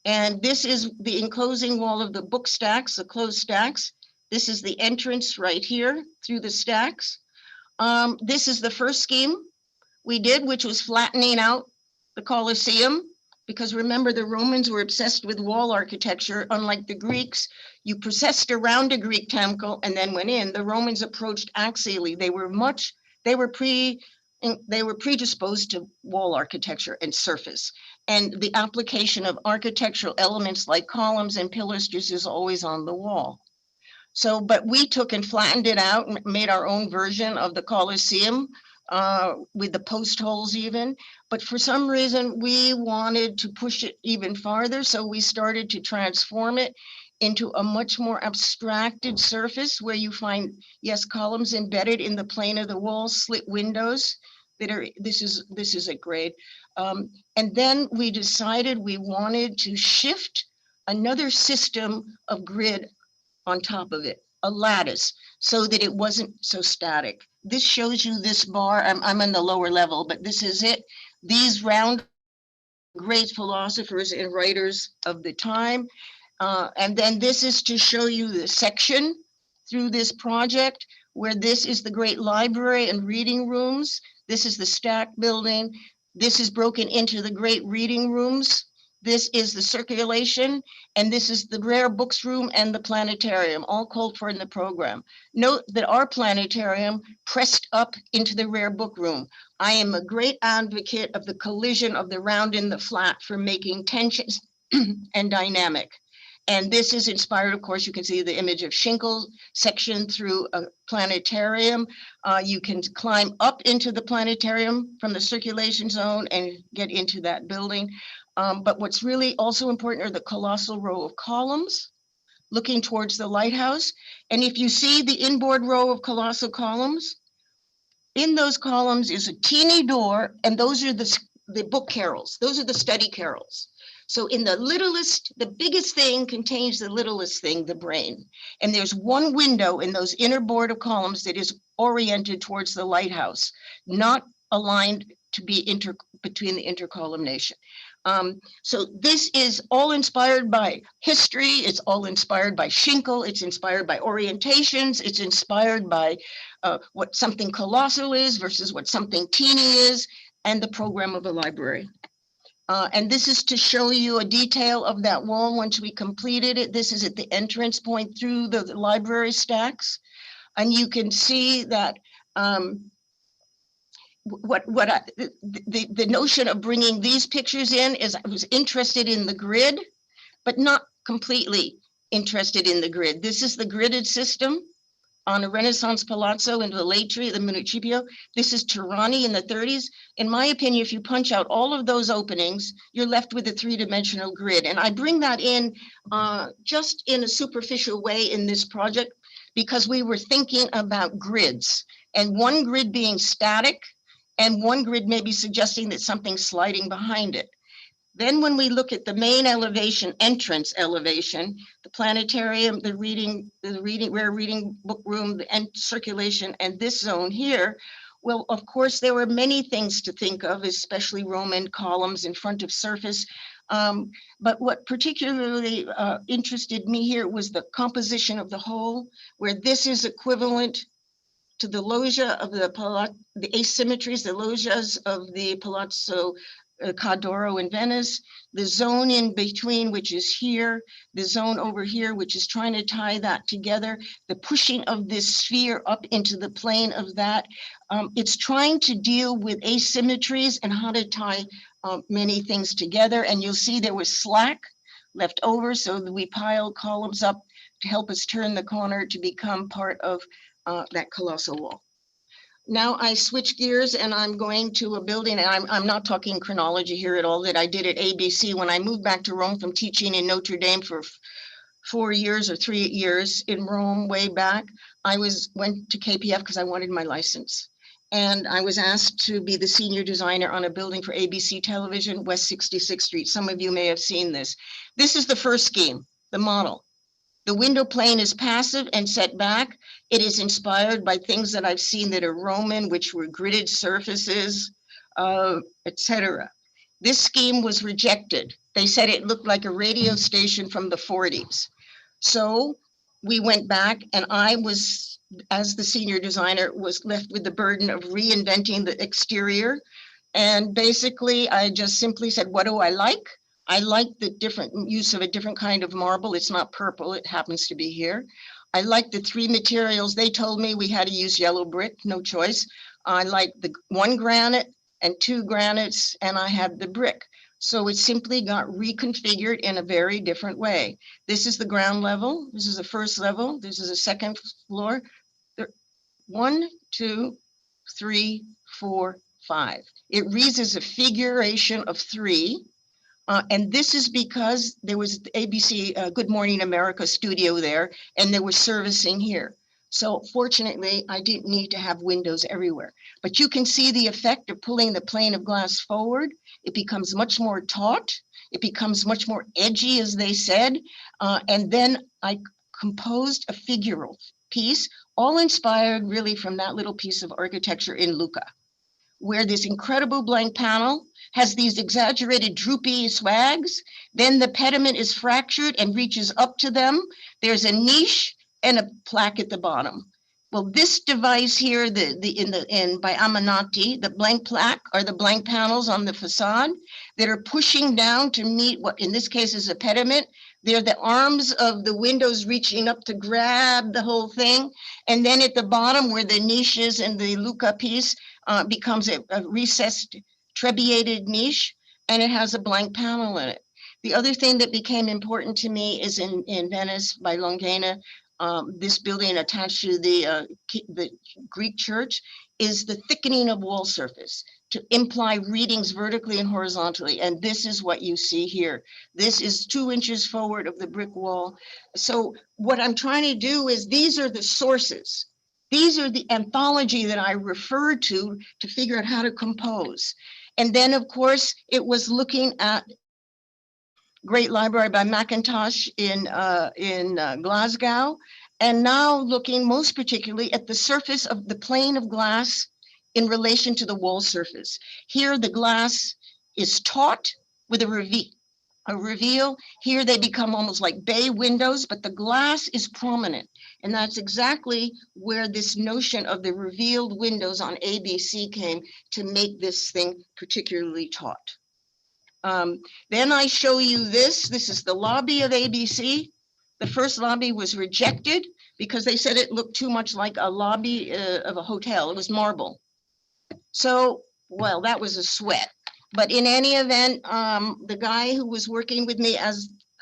[SPEAKER 1] And this is the enclosing wall of the book stacks, the closed stacks. This is the entrance right here through the stacks. This is the first scheme we did, which was flattening out the Colosseum, because remember, the Romans were obsessed with wall architecture. Unlike the Greeks, you processed around a Greek temple and then went in. The Romans approached axially. They were predisposed to wall architecture and surface. And the application of architectural elements like columns and pilasters is always on the wall. So, but we took and flattened it out and made our own version of the Colosseum with the post holes even. But for some reason, we wanted to push it even farther. So we started to transform it into a much more abstracted surface where you find, yes, columns embedded in the plane of the wall, slit windows that are, this is a grade. And then we decided we wanted to shift another system of grid on top of it, a lattice, so that it wasn't so static. This shows you this bar. I'm on the lower level, but this is it. These round great philosophers and writers of the time. And then this is to show you the section through this project, where this is the great library and reading rooms. This is the stack building. This is broken into the great reading rooms. This is the circulation, and this is the rare books room and the planetarium, all called for in the program. Note that our planetarium pressed up into the rare book room. I am a great advocate of the collision of the round and the flat for making tensions and dynamic. And this is inspired, of course, you can see the image of Schinkel section through a planetarium. You can climb up into the planetarium from the circulation zone and get into that building. But what's really also important are the colossal row of columns looking towards the lighthouse. And if you see the inboard row of colossal columns, in those columns is a teeny door, and those are the book carrels. Those are the study carrels. So in the littlest, the biggest thing contains the littlest thing, the brain. And there's one window in those inner board of columns that is oriented towards the lighthouse, not aligned to be between the intercolumnation. So this is all inspired by history. It's all inspired by Schinkel. It's inspired by orientations. It's inspired by what something colossal is versus what something teeny is, and the program of a library. And this is to show you a detail of that wall once we completed it. This is at the entrance point through the library stacks. And you can see that the notion of bringing these pictures in is I was interested in the grid, but not completely interested in the grid. This is the gridded system on a Renaissance palazzo in Velletri, the Municipio. This is Tirani in the 30s. In my opinion, if you punch out all of those openings, you're left with a three-dimensional grid. And I bring that in just in a superficial way in this project, because we were thinking about grids, and one grid being static, and one grid maybe suggesting that something's sliding behind it. Then when we look at the main elevation, entrance elevation, the planetarium, the rare reading book room, and circulation, and this zone here, well, of course, there were many things to think of, especially Roman columns in front of surface. But what particularly interested me here was the composition of the whole, where this is equivalent to the loggia of the asymmetries, the loggias of the Palazzo Cadoro in Venice, the zone in between, which is here, the zone over here, which is trying to tie that together, the pushing of this sphere up into the plane of that. It's trying to deal with asymmetries and how to tie many things together. And you'll see there was slack left over, so that we piled columns up to help us turn the corner to become part of that colossal wall. Now I switch gears and I'm going to a building, and I'm not talking chronology here at all, that I did at ABC when I moved back to Rome from teaching in Notre Dame for 4 years or 3 years in Rome way back. I went to KPF because I wanted my license. And I was asked to be the senior designer on a building for ABC Television, West 66th Street. Some of you may have seen this. This is the first scheme, the model. The window plane is passive and set back. It is inspired by things that I've seen that are Roman, which were gridded surfaces, etc. This scheme was rejected. They said it looked like a radio station from the 40s. So we went back, and I was, as the senior designer, was left with the burden of reinventing the exterior. And basically, I just simply said, what do I like? I like the different use of a different kind of marble. It's not purple, it happens to be here. I like the 3 materials. They told me we had to use yellow brick, no choice. I like the 1 granite and 2 granites, and I had the brick. So it simply got reconfigured in a very different way. This is the ground level. This is the first level. This is the second floor. 1, 2, 3, 4, 5. It reads as a figuration of 3. And this is because there was ABC Good Morning America studio there, and there was servicing here. So fortunately, I didn't need to have windows everywhere. But you can see the effect of pulling the plane of glass forward. It becomes much more taut. It becomes much more edgy, as they said. And then I composed a figural piece, all inspired really from that little piece of architecture in Lucca, where this incredible blank panel has these exaggerated droopy swags. Then the pediment is fractured and reaches up to them. There's a niche and a plaque at the bottom. Well, this device here, by Amanati, the blank plaque are the blank panels on the facade that are pushing down to meet what in this case is a pediment. They're the arms of the windows reaching up to grab the whole thing. And then at the bottom where the niche is in the Lucca piece becomes a recessed trebiated niche, and it has a blank panel in it. The other thing that became important to me is in Venice by Longena, this building attached to the Greek church is the thickening of wall surface to imply readings vertically and horizontally. And this is what you see here. This is 2 inches forward of the brick wall. So what I'm trying to do is, these are the sources. These are the anthology that I referred to figure out how to compose. And then, of course, it was looking at great library by Mackintosh in Glasgow, and now looking most particularly at the surface of the plane of glass in relation to the wall surface. Here, the glass is taut with a reveal. Here they become almost like bay windows, but the glass is prominent. And that's exactly where this notion of the revealed windows on ABC came to make this thing particularly taut. Then I show you this. This is the lobby of ABC. The first lobby was rejected because they said it looked too much like a lobby of a hotel. It was marble. So, well, that was a sweat. But in any event, the guy who was working with me,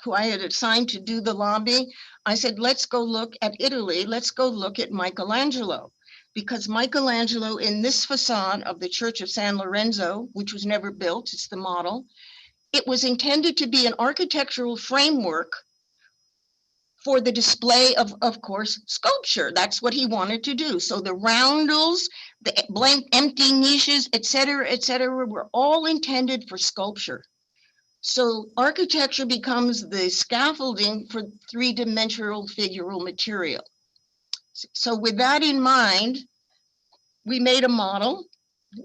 [SPEAKER 1] who I had assigned to do the lobby, I said, let's go look at Italy. Let's go look at Michelangelo. Because Michelangelo, in this facade of the Church of San Lorenzo, which was never built, it's the model, it was intended to be an architectural framework for the display of course, sculpture. That's what he wanted to do. So the roundels, the blank empty niches, et cetera, were all intended for sculpture. So architecture becomes the scaffolding for three-dimensional figural material. So with that in mind, we made a model.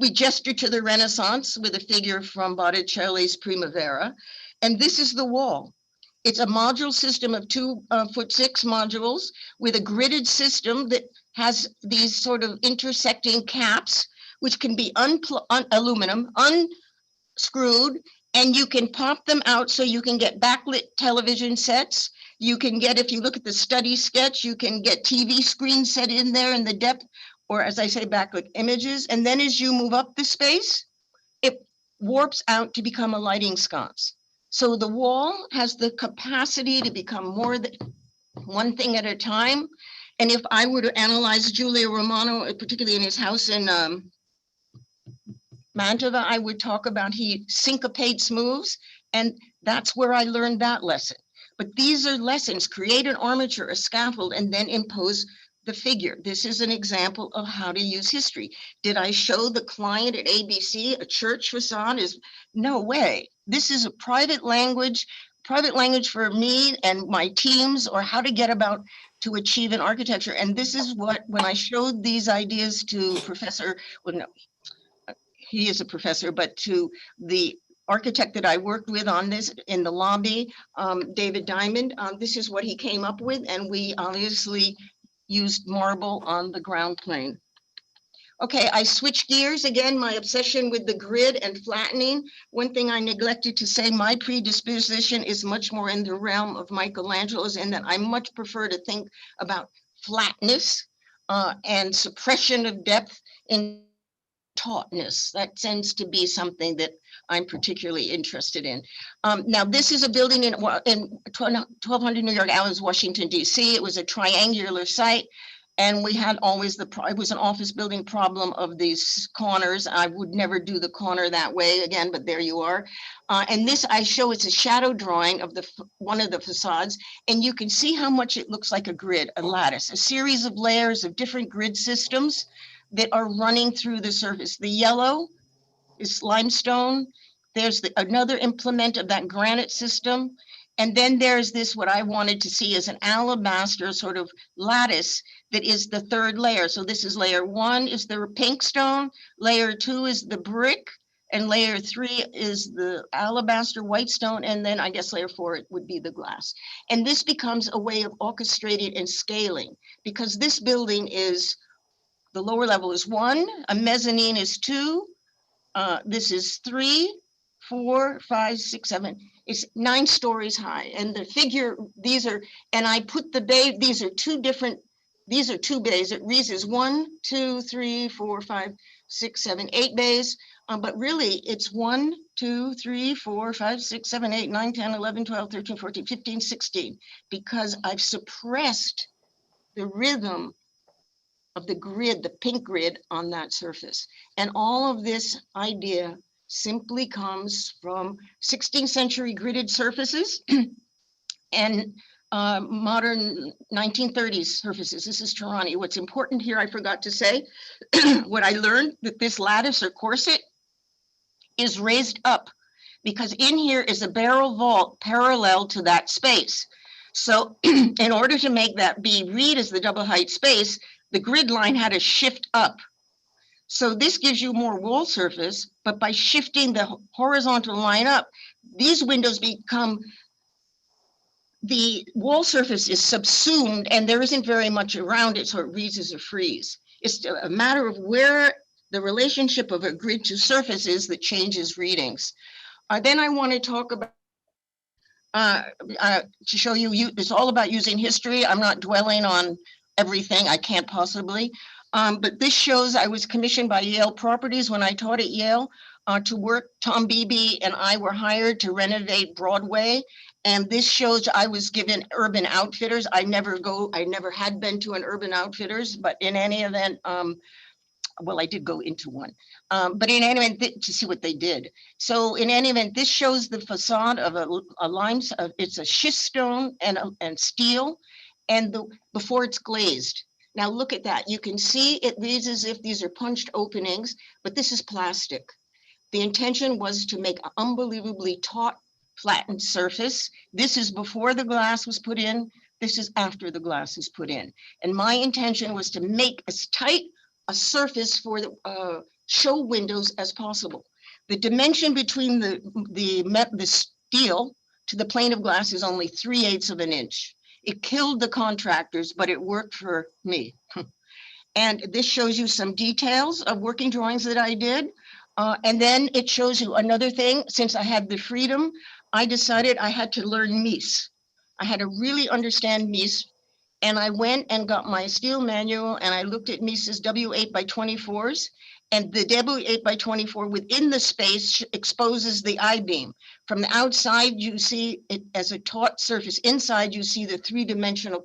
[SPEAKER 1] We gestured to the Renaissance with a figure from Botticelli's Primavera. And this is the wall. It's a module system of 2'6" modules with a gridded system that has these sort of intersecting caps, which can be aluminum, unscrewed, and you can pop them out so you can get backlit television sets. You can get, if you look at the study sketch, you can get TV screens set in there in the depth, or as I say, backlit images. And then as you move up the space, it warps out to become a lighting sconce. So the wall has the capacity to become more than one thing at a time. And if I were to analyze Giulio Romano, particularly in his house in Mantova, I would talk about he syncopates moves, and that's where I learned that lesson. But these are lessons: create an armature, a scaffold, and then impose the figure. This is an example of how to use history. Did I show the client at ABC a church facade? No way. This is a private language for me and my teams, or how to get about to achieve an architecture. And this is what, when I showed these ideas to Professor, well, no, he is a professor, but to the architect that I worked with on this in the lobby, David Diamond, this is what he came up with. And we obviously used marble on the ground plane. Okay, I switch gears again, my obsession with the grid and flattening. One thing I neglected to say, my predisposition is much more in the realm of Michelangelo's, in that I much prefer to think about flatness and suppression of depth in tautness. That tends to be something that I'm particularly interested in. Now, this is a building in 1200 New York Island, Washington, D.C. It was a triangular site. And we had always it was an office building problem of these corners. I would never do the corner that way again, but there you are. And this I show, it's a shadow drawing of one of the facades. And you can see how much it looks like a grid, a lattice, a series of layers of different grid systems that are running through the surface. The yellow is limestone. There's another implement of that granite system. And then there's this, what I wanted to see is an alabaster sort of lattice that is the third layer. So this is layer 1 is the pink stone, layer 2 is the brick, and layer 3 is the alabaster white stone, and then I guess layer 4 it would be the glass. And this becomes a way of orchestrating and scaling, because this building is, the lower level is 1, a mezzanine is 2, this is 3, 4, 5, 6, 7. It's 9 stories high. And the figure, these are, and I put the bay, these are 2 bays. It reads as 1, 2, 3, 4, 5, 6, 7, 8 bays. But really it's 1, 2, 3, 4, 5, 6, 7, 8, 9, 10, 11, 12, 13, 14, 15, 16, because I've suppressed the rhythm of the grid, the pink grid on that surface. And all of this idea simply comes from 16th century gridded surfaces and modern 1930s surfaces. This is Tirani. What's important here, I forgot to say, what I learned, that this lattice or corset is raised up because in here is a barrel vault parallel to that space. So in order to make that be read as the double height space, the grid line had to shift up. So this gives you more wall surface, but by shifting the horizontal line up, these windows become, the wall surface is subsumed and there isn't very much around it, so it reads as a frieze. It's a matter of where the relationship of a grid to surface is that changes readings. Then I want to talk about, to show you, it's all about using history. I'm not dwelling on everything, I can't possibly. But this shows I was commissioned by Yale Properties when I taught at Yale to work. Tom Beebe and I were hired to renovate Broadway. And this shows I was given Urban Outfitters. I never had been to an Urban Outfitters, but in any event, well, I did go into one, but in any event, to see what they did. So in any event, this shows the facade of a lime, it's a schist stone and steel, and before it's glazed. Now look at that. You can see it reads as if these are punched openings, but this is plastic. The intention was to make an unbelievably taut, flattened surface. This is before the glass was put in. This is after the glass is put in. And my intention was to make as tight a surface for the show windows as possible. The dimension between the steel to the plane of glass is only 3/8 of an inch. It killed the contractors, but it worked for me. And this shows you some details of working drawings that I did. And then it shows you another thing. Since I had the freedom, I decided I had to learn Mies. I had to really understand Mies. And I went and got my steel manual and I looked at Mies's W8 by 24s, and the W8 by 24 within the space exposes the I-beam. From the outside, you see it as a taut surface. Inside, you see the three-dimensional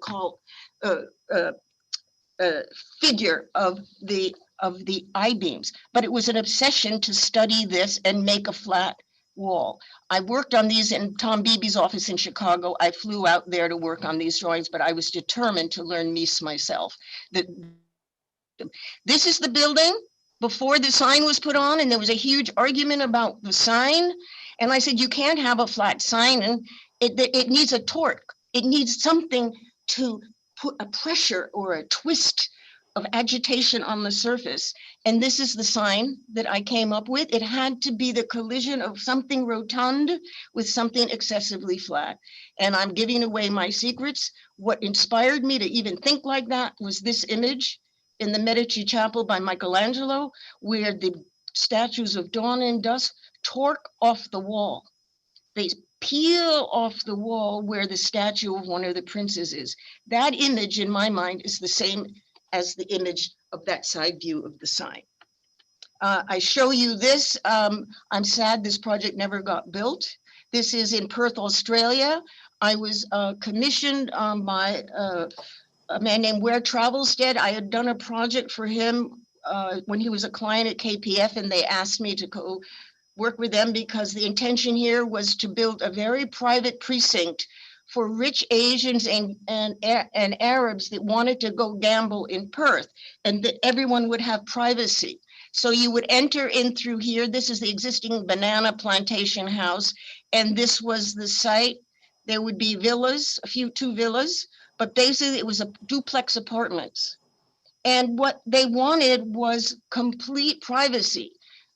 [SPEAKER 1] figure of the I-beams. But it was an obsession to study this and make a flat wall. I worked on these in Tom Beebe's office in Chicago. I flew out there to work on these drawings, but I was determined to learn Mies myself. This is the building before the sign was put on, and there was a huge argument about the sign. And I said, you can't have a flat sign, and it needs a torque. It needs something to put a pressure or a twist of agitation on the surface. And this is the sign that I came up with. It had to be the collision of something rotund with something excessively flat. And I'm giving away my secrets. What inspired me to even think like that was this image in the Medici Chapel by Michelangelo, where the statues of dawn and dusk torque off the wall. They peel off the wall where the statue of one of the princes is. That image in my mind is the same as the image of that side view of the sign. I show you this. I'm sad this project never got built. This is in Perth, Australia. I was commissioned by a man named Ware Travelstead. I had done a project for him when he was a client at KPF, and they asked me to go work with them because the intention here was to build a very private precinct for rich Asians and Arabs that wanted to go gamble in Perth, and that everyone would have privacy. So you would enter in through here. This is the existing banana plantation house, and this was the site. There would be villas, two villas, but basically it was a duplex apartments. And what they wanted was complete privacy.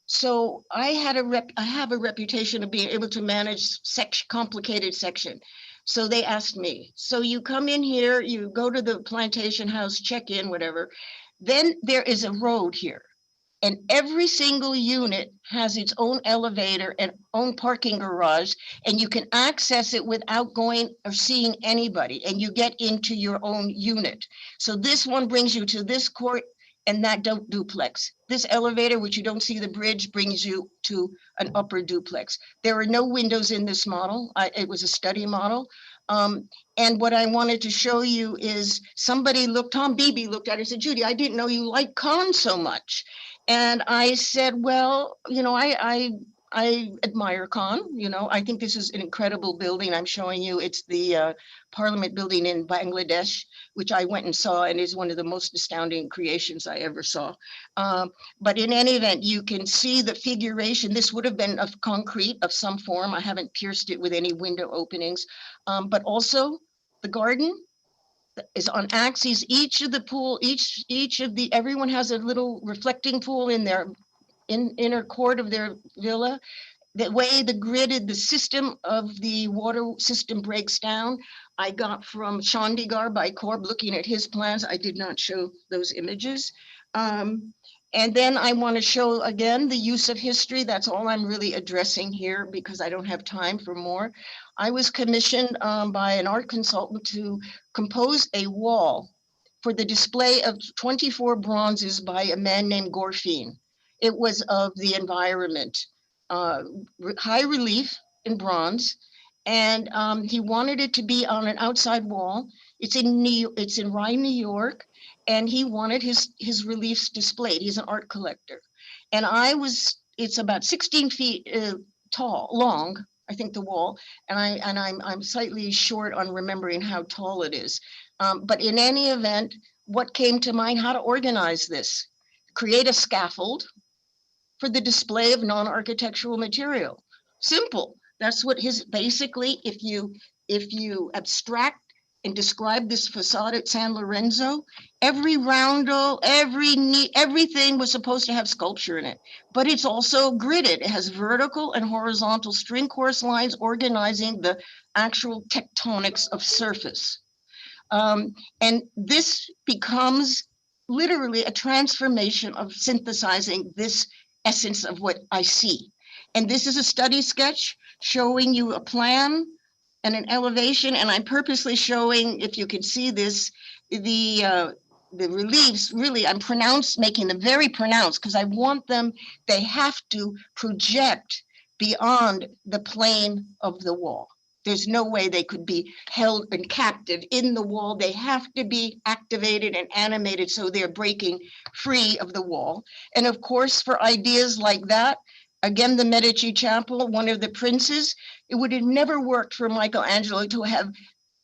[SPEAKER 1] So I have a reputation of being able to manage complicated section. So they asked me, so you come in here, you go to the plantation house, check in, whatever. Then there is a road here. And every single unit has its own elevator and own parking garage, and you can access it without going or seeing anybody, and you get into your own unit. So this one brings you to this court and that duplex. This elevator, which you don't see the bridge, brings you to an upper duplex. There are no windows in this model. It was a study model. And what I wanted to show you is Tom Beebe looked at it and said, Judy, I didn't know you liked Kahn so much. And I said, well, you know, I admire Kahn. You know, I think this is an incredible building. I'm showing you, it's the Parliament building in Bangladesh, which I went and saw and is one of the most astounding creations I ever saw. But in any event, you can see the figuration. This would have been of concrete of some form. I haven't pierced it with any window openings, but also the garden is on axes. Each of the pool, everyone has a little reflecting pool in their inner court of their villa. The way the system of the water system breaks down, I got from Chandigarh by Korb, looking at his plans. I did not show those images. And then I want to show again the use of history. That's all I'm really addressing here because I don't have time for more. I was commissioned by an art consultant to compose a wall for the display of 24 bronzes by a man named Gorfin. It was of the environment, high relief in bronze, and he wanted it to be on an outside wall. It's in Rye, New York, and he wanted his reliefs displayed. He's an art collector, and it's about 16 feet long, I think, the wall, and I'm slightly short on remembering how tall it is. But in any event, what came to mind? How to organize this? Create a scaffold for the display of non-architectural material. Simple. That's what basically, if you abstract and describe this facade at San Lorenzo, every roundel, everything was supposed to have sculpture in it, but it's also gridded. It has vertical and horizontal string course lines organizing the actual tectonics of surface. And this becomes literally a transformation of synthesizing this essence of what I see. And this is a study sketch showing you a plan and an elevation. And I'm purposely showing, if you can see this, the reliefs. Really, I'm making them very pronounced because I want them, they have to project beyond the plane of the wall. There's no way they could be held and captive in the wall. They have to be activated and animated so they're breaking free of the wall. And of course, for ideas like that, again, the Medici Chapel, one of the princes, it would have never worked for Michelangelo to have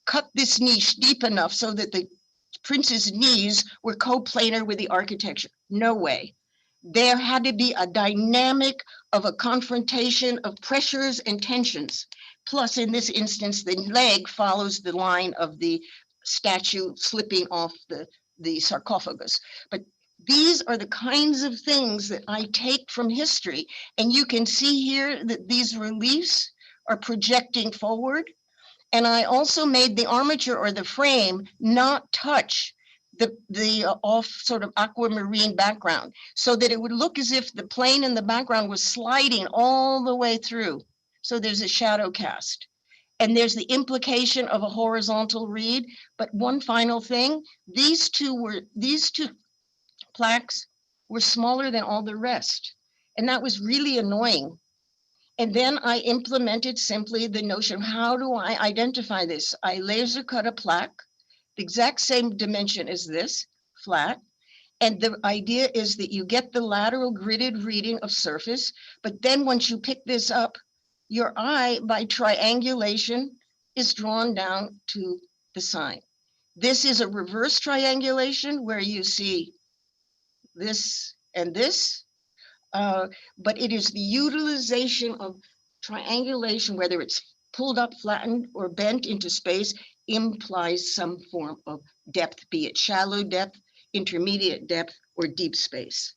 [SPEAKER 1] cut this niche deep enough so that the prince's knees were coplanar with the architecture. No way. There had to be a dynamic of a confrontation of pressures and tensions. Plus, in this instance, the leg follows the line of the statue slipping off the sarcophagus. But these are the kinds of things that I take from history. And you can see here that these reliefs are projecting forward. And I also made the armature or the frame not touch the off sort of aquamarine background so that it would look as if the plane in the background was sliding all the way through. So there's a shadow cast. And there's the implication of a horizontal reed. But one final thing, these two plaques were smaller than all the rest. And that was really annoying. And then I implemented simply the notion, how do I identify this? I laser cut a plaque, the exact same dimension as this, flat. And the idea is that you get the lateral gridded reading of surface, but then once you pick this up, your eye by triangulation is drawn down to the sign. This is a reverse triangulation where you see this and this, but it is the utilization of triangulation, whether it's pulled up, flattened, or bent into space, implies some form of depth, be it shallow depth, intermediate depth, or deep space.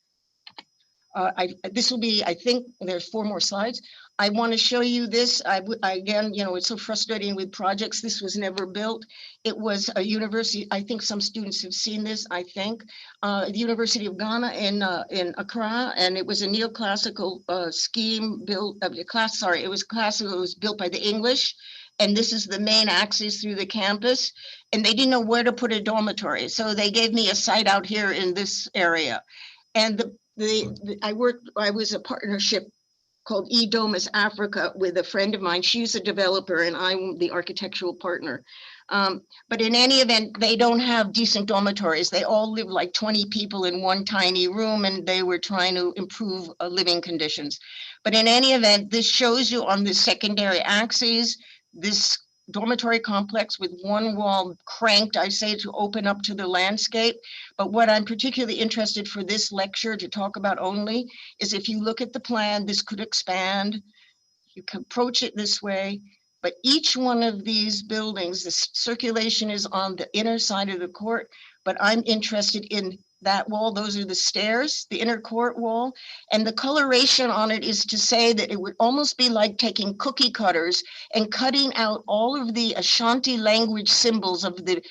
[SPEAKER 1] This will be, I think, there's 4 more slides. I want to show you this. Again, you know, it's so frustrating with projects. This was never built. It was a university. I think some students have seen this, I think. The University of Ghana in Accra, and it was a neoclassical scheme built, it was classical, it was built by the English. And this is the main axis through the campus. And they didn't know where to put a dormitory. So they gave me a site out here in this area. And I was a partnership called E-Domus Africa with a friend of mine. She's a developer and I'm the architectural partner. But in any event, they don't have decent dormitories. They all live like 20 people in one tiny room, and they were trying to improve living conditions. But in any event, this shows you on the secondary axes, this dormitory complex with one wall cranked, I say, to open up to the landscape. But what I'm particularly interested for this lecture to talk about only is if you look at the plan, this could expand. You can approach it this way, but each one of these buildings, the circulation is on the inner side of the court, but I'm interested in that wall. Those are the stairs, the inner court wall, and the coloration on it is to say that it would almost be like taking cookie cutters and cutting out all of the Ashanti language symbols of the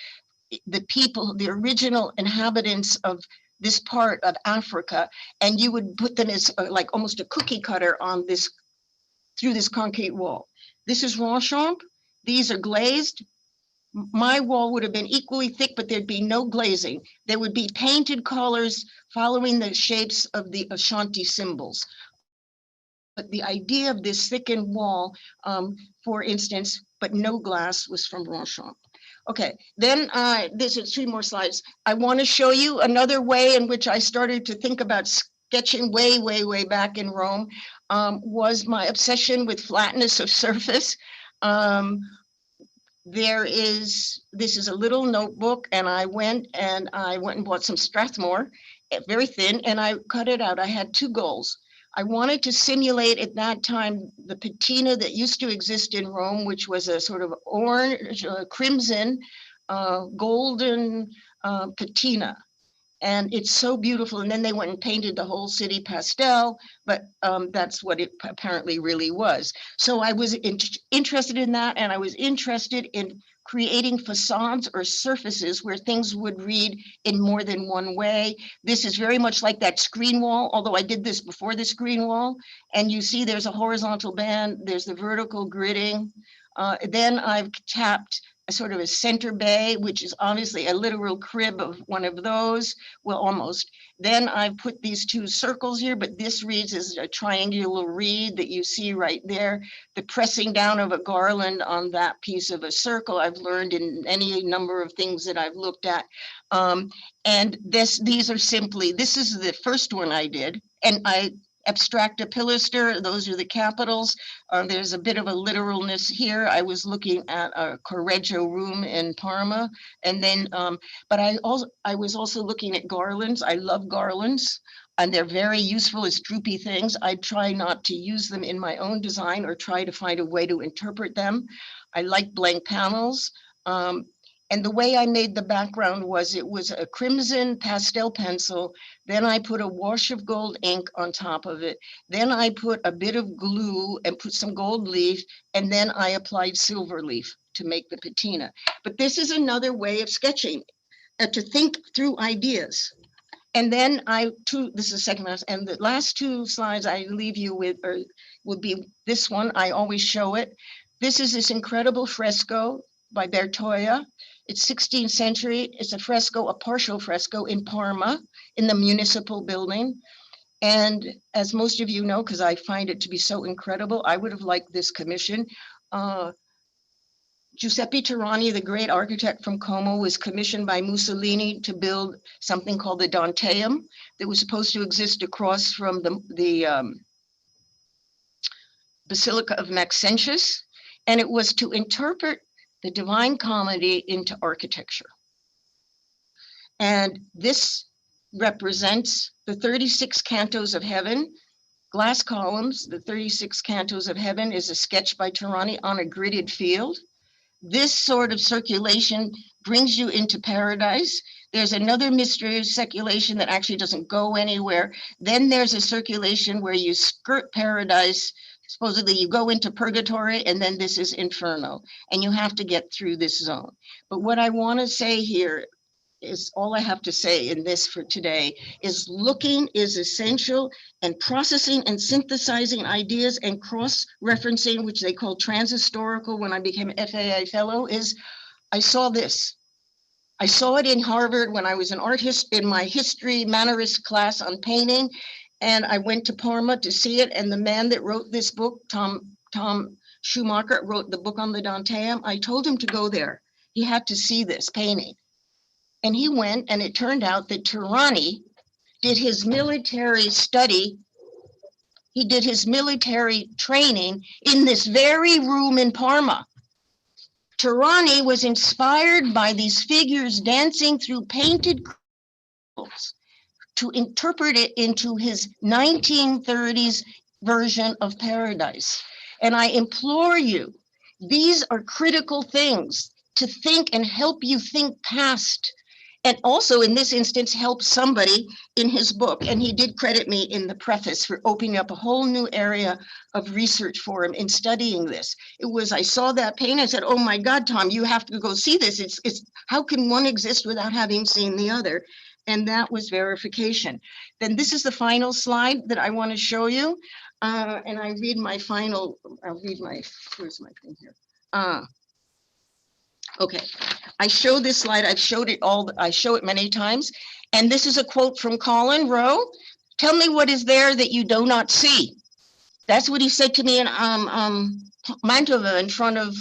[SPEAKER 1] people, the original inhabitants of this part of Africa, and you would put them as like almost a cookie cutter on this, through this concrete wall. This is Ronchamp. These are glazed. My wall would have been equally thick, but there'd be no glazing. There would be painted colors following the shapes of the Ashanti symbols. But the idea of this thickened wall, for instance, but no glass, was from Ronchamp. Okay, then this is 3 more slides. I want to show you another way in which I started to think about sketching way back in Rome, was my obsession with flatness of surface. This is a little notebook, and I went and bought some Strathmore, very thin, and I cut it out. I had 2 goals. I wanted to simulate at that time the patina that used to exist in Rome, which was a sort of orange, crimson, golden patina. And it's so beautiful. And then they went and painted the whole city pastel, but that's what it apparently really was. So I was interested in that, and I was interested in creating facades or surfaces where things would read in more than one way. This is very much like that screen wall, although I did this before the screen wall. And you see there's a horizontal band, there's the vertical gridding. Then I've tapped a sort of a center bay, which is obviously a literal crib of one of those, well, almost. Then I've put these 2 circles here, but this reads as a triangular reed that you see right there. The pressing down of a garland on that piece of a circle, I've learned in any number of things that I've looked at. And these are simply, this is the first one I did, and I abstract a pilaster, those are the capitals. There's a bit of a literalness here. I was looking at a Correggio room in Parma, and then, but I was also looking at garlands. I love garlands, and they're very useful as droopy things. I try not to use them in my own design or try to find a way to interpret them. I like blank panels. And the way I made the background was, it was a crimson pastel pencil. Then I put a wash of gold ink on top of it. Then I put a bit of glue and put some gold leaf. And then I applied silver leaf to make the patina. But this is another way of sketching, to think through ideas. And then this is the second last, and the last 2 slides I leave you with would be this one. I always show it. This is this incredible fresco by Bertoia. It's 16th century. It's a fresco, a partial fresco in Parma, in the municipal building. And as most of you know, because I find it to be so incredible, I would have liked this commission. Giuseppe Tirani, the great architect from Como, was commissioned by Mussolini to build something called the Danteum that was supposed to exist across from the Basilica of Maxentius. And it was to interpret the Divine Comedy into architecture. And this represents the 36 cantos of heaven, glass columns. The 36 cantos of heaven is a sketch by Tirani on a gridded field. This sort of circulation brings you into paradise. There's another mysterious circulation that actually doesn't go anywhere. Then there's a circulation where you skirt paradise. Supposedly you go into purgatory, and then this is inferno, and you have to get through this zone. But what I want to say here is, all I have to say in this for today is, looking is essential, and processing and synthesizing ideas and cross-referencing, which they call transhistorical when I became an FAI fellow, is, I saw this. I saw it in Harvard when I was in my history mannerist class on painting. And I went to Parma to see it. And the man that wrote this book, Tom Schumacher, wrote the book on the Danteum. I told him to go there. He had to see this painting. And he went, and it turned out that Turani did his military study. He did his military training in this very room in Parma. Turani was inspired by these figures dancing through painted crystals to interpret it into his 1930s version of paradise. And I implore you, these are critical things to think and help you think past. And also in this instance, help somebody in his book. And he did credit me in the preface for opening up a whole new area of research for him in studying this. It was, I saw that painting, I said, oh my God, Tom, you have to go see this. It's how can one exist without having seen the other? And that was verification. Then this is the final slide that I want to show you. And I read my final, I'll read my, where's my thing here? Okay, I show this slide. I've showed it all. I show it many times. And this is a quote from Colin Rowe. Tell me what is there that you do not see. That's what he said to me in Mantova in front of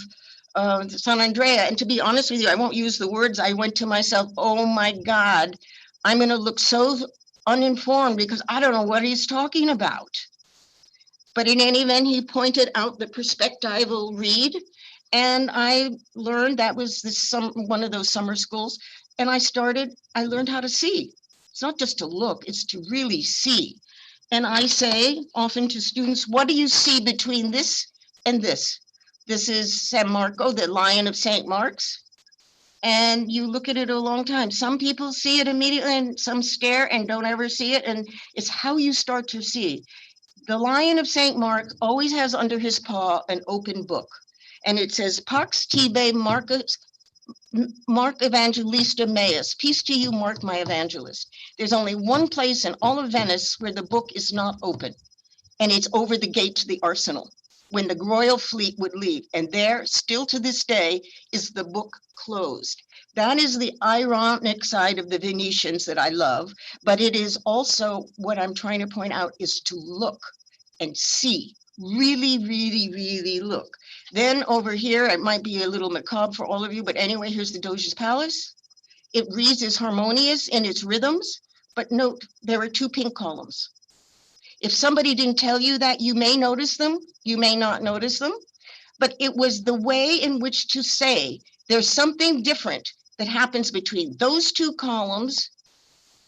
[SPEAKER 1] San Andrea. And to be honest with you, I won't use the words. I went to myself, oh my God, I'm going to look so uninformed because I don't know what he's talking about. But in any event, he pointed out the perspectival read. And I learned that was one of those summer schools. And I learned how to see. It's not just to look, it's to really see. And I say often to students, what do you see between this and this? This is San Marco, the Lion of St. Mark's. And you look at it a long time. Some people see it immediately and some stare and don't ever see it. And it's how you start to see. The Lion of St. Mark always has under his paw an open book. And it says, Pax tibi Marcus, Mark Evangelista Meus. Peace to you, Mark, my evangelist. There's only one place in all of Venice where the book is not open. And it's over the gate to the arsenal, when the royal fleet would leave. And there, still to this day, is the book closed. That is the ironic side of the Venetians that I love. But it is also what I'm trying to point out is to look and see. Really, really, really look. Then over here, it might be a little macabre for all of you, but anyway, here's the Doge's Palace. It reads as harmonious in its rhythms, but note, there are two pink columns. If somebody didn't tell you that, you may notice them, you may not notice them, but it was the way in which to say there's something different that happens between those two columns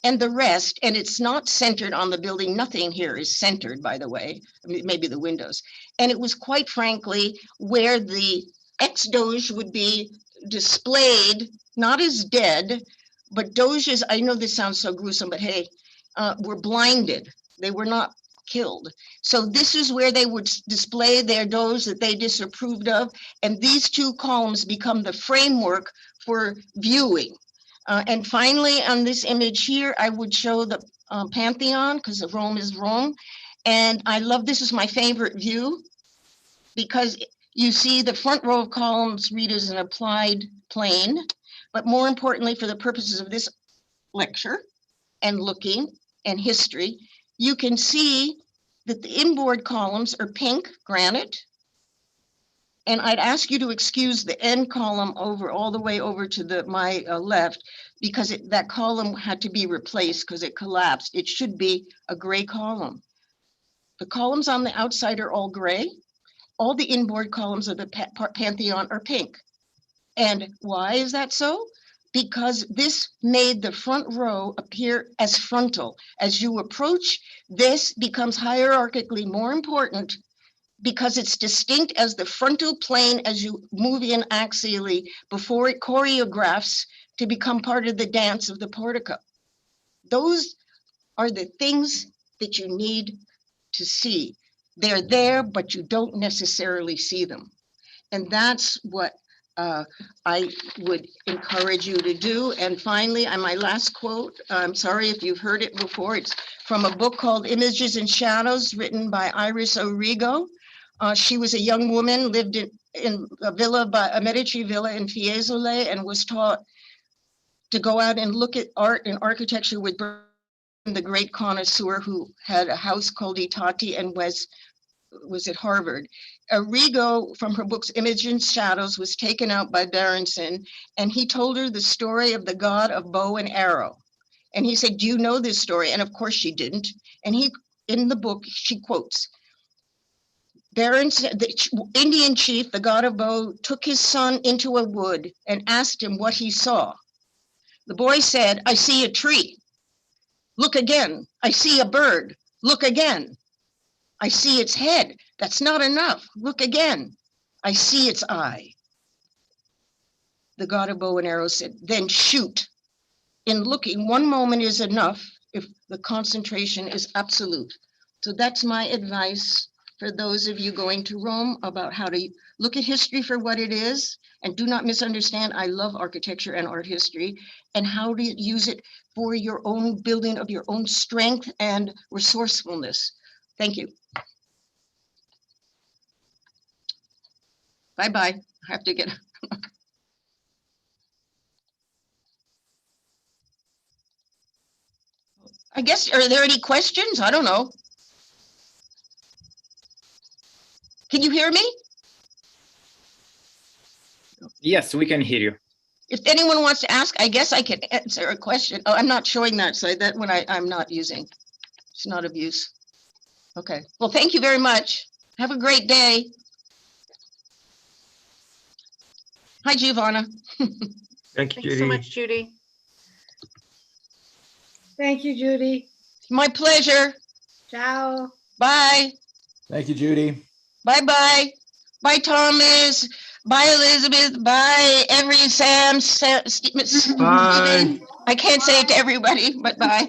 [SPEAKER 1] and the rest, and it's not centered on the building. Nothing here is centered, by the way, maybe the windows. And it was quite frankly where the ex-Doge would be displayed, not as dead, but Doges, I know this sounds so gruesome, but hey, were blinded. They were not killed. So this is where they would display their Doge that they disapproved of. And these two columns become the framework for viewing. And finally, on this image here, I would show the Pantheon, because Rome is Rome. And I love, this is my favorite view, because you see the front row of columns read as an applied plane. But more importantly, for the purposes of this lecture and looking and history, you can see that the inboard columns are pink granite. And I'd ask you to excuse the end column over all the way over to my left, because that column had to be replaced because it collapsed. It should be a gray column. The columns on the outside are all gray. All the inboard columns of the Pantheon are pink. And why is that so? Because this made the front row appear as frontal. As you approach, this becomes hierarchically more important because it's distinct as the frontal plane as you move in axially before it choreographs to become part of the dance of the portico. Those are the things that you need to see. They're there, but you don't necessarily see them. And that's what I would encourage you to do. And finally, my last quote, I'm sorry if you've heard it before, it's from a book called Images and Shadows, written by Iris O'Rigo. She was a young woman, lived in a villa, a Medici villa in Fiesole, and was taught to go out and look at art and architecture with the great connoisseur who had a house called Itati and was at Harvard. Rigo, from her books Image and Shadows, was taken out by Berenson, and he told her the story of the god of bow and arrow. And he said, do you know this story? And of course she didn't. And in the book, she quotes, Berenson, the Indian chief, the god of bow, took his son into a wood and asked him what he saw. The boy said, I see a tree. Look again. I see a bird. Look again. I see its head. That's not enough. Look again. I see its eye. The god of bow and arrow said, then shoot. In looking, one moment is enough if the concentration is absolute. So that's my advice for those of you going to Rome about how to look at history for what it is. And do not misunderstand, I love architecture and art history, and how to use it for your own building of your own strength and resourcefulness. Thank you. Bye-bye. I have to get. I guess, are there any questions? I don't know. Can you hear me?
[SPEAKER 3] Yes, we can hear you.
[SPEAKER 1] If anyone wants to ask, I guess I can answer a question. Oh, I'm not showing that, so that one I'm not using. It's not of use. Okay, well, thank you very much. Have a great day. Hi, Giovanna.
[SPEAKER 2] Thank you,
[SPEAKER 4] Thanks so much, Judy.
[SPEAKER 5] Thank you, Judy.
[SPEAKER 1] My pleasure.
[SPEAKER 5] Ciao.
[SPEAKER 1] Bye.
[SPEAKER 2] Thank you, Judy.
[SPEAKER 1] Bye-bye. Bye, Thomas. Bye, Elizabeth. Bye, Sam, Stephen.
[SPEAKER 2] Bye.
[SPEAKER 1] I can't say it to everybody, but bye.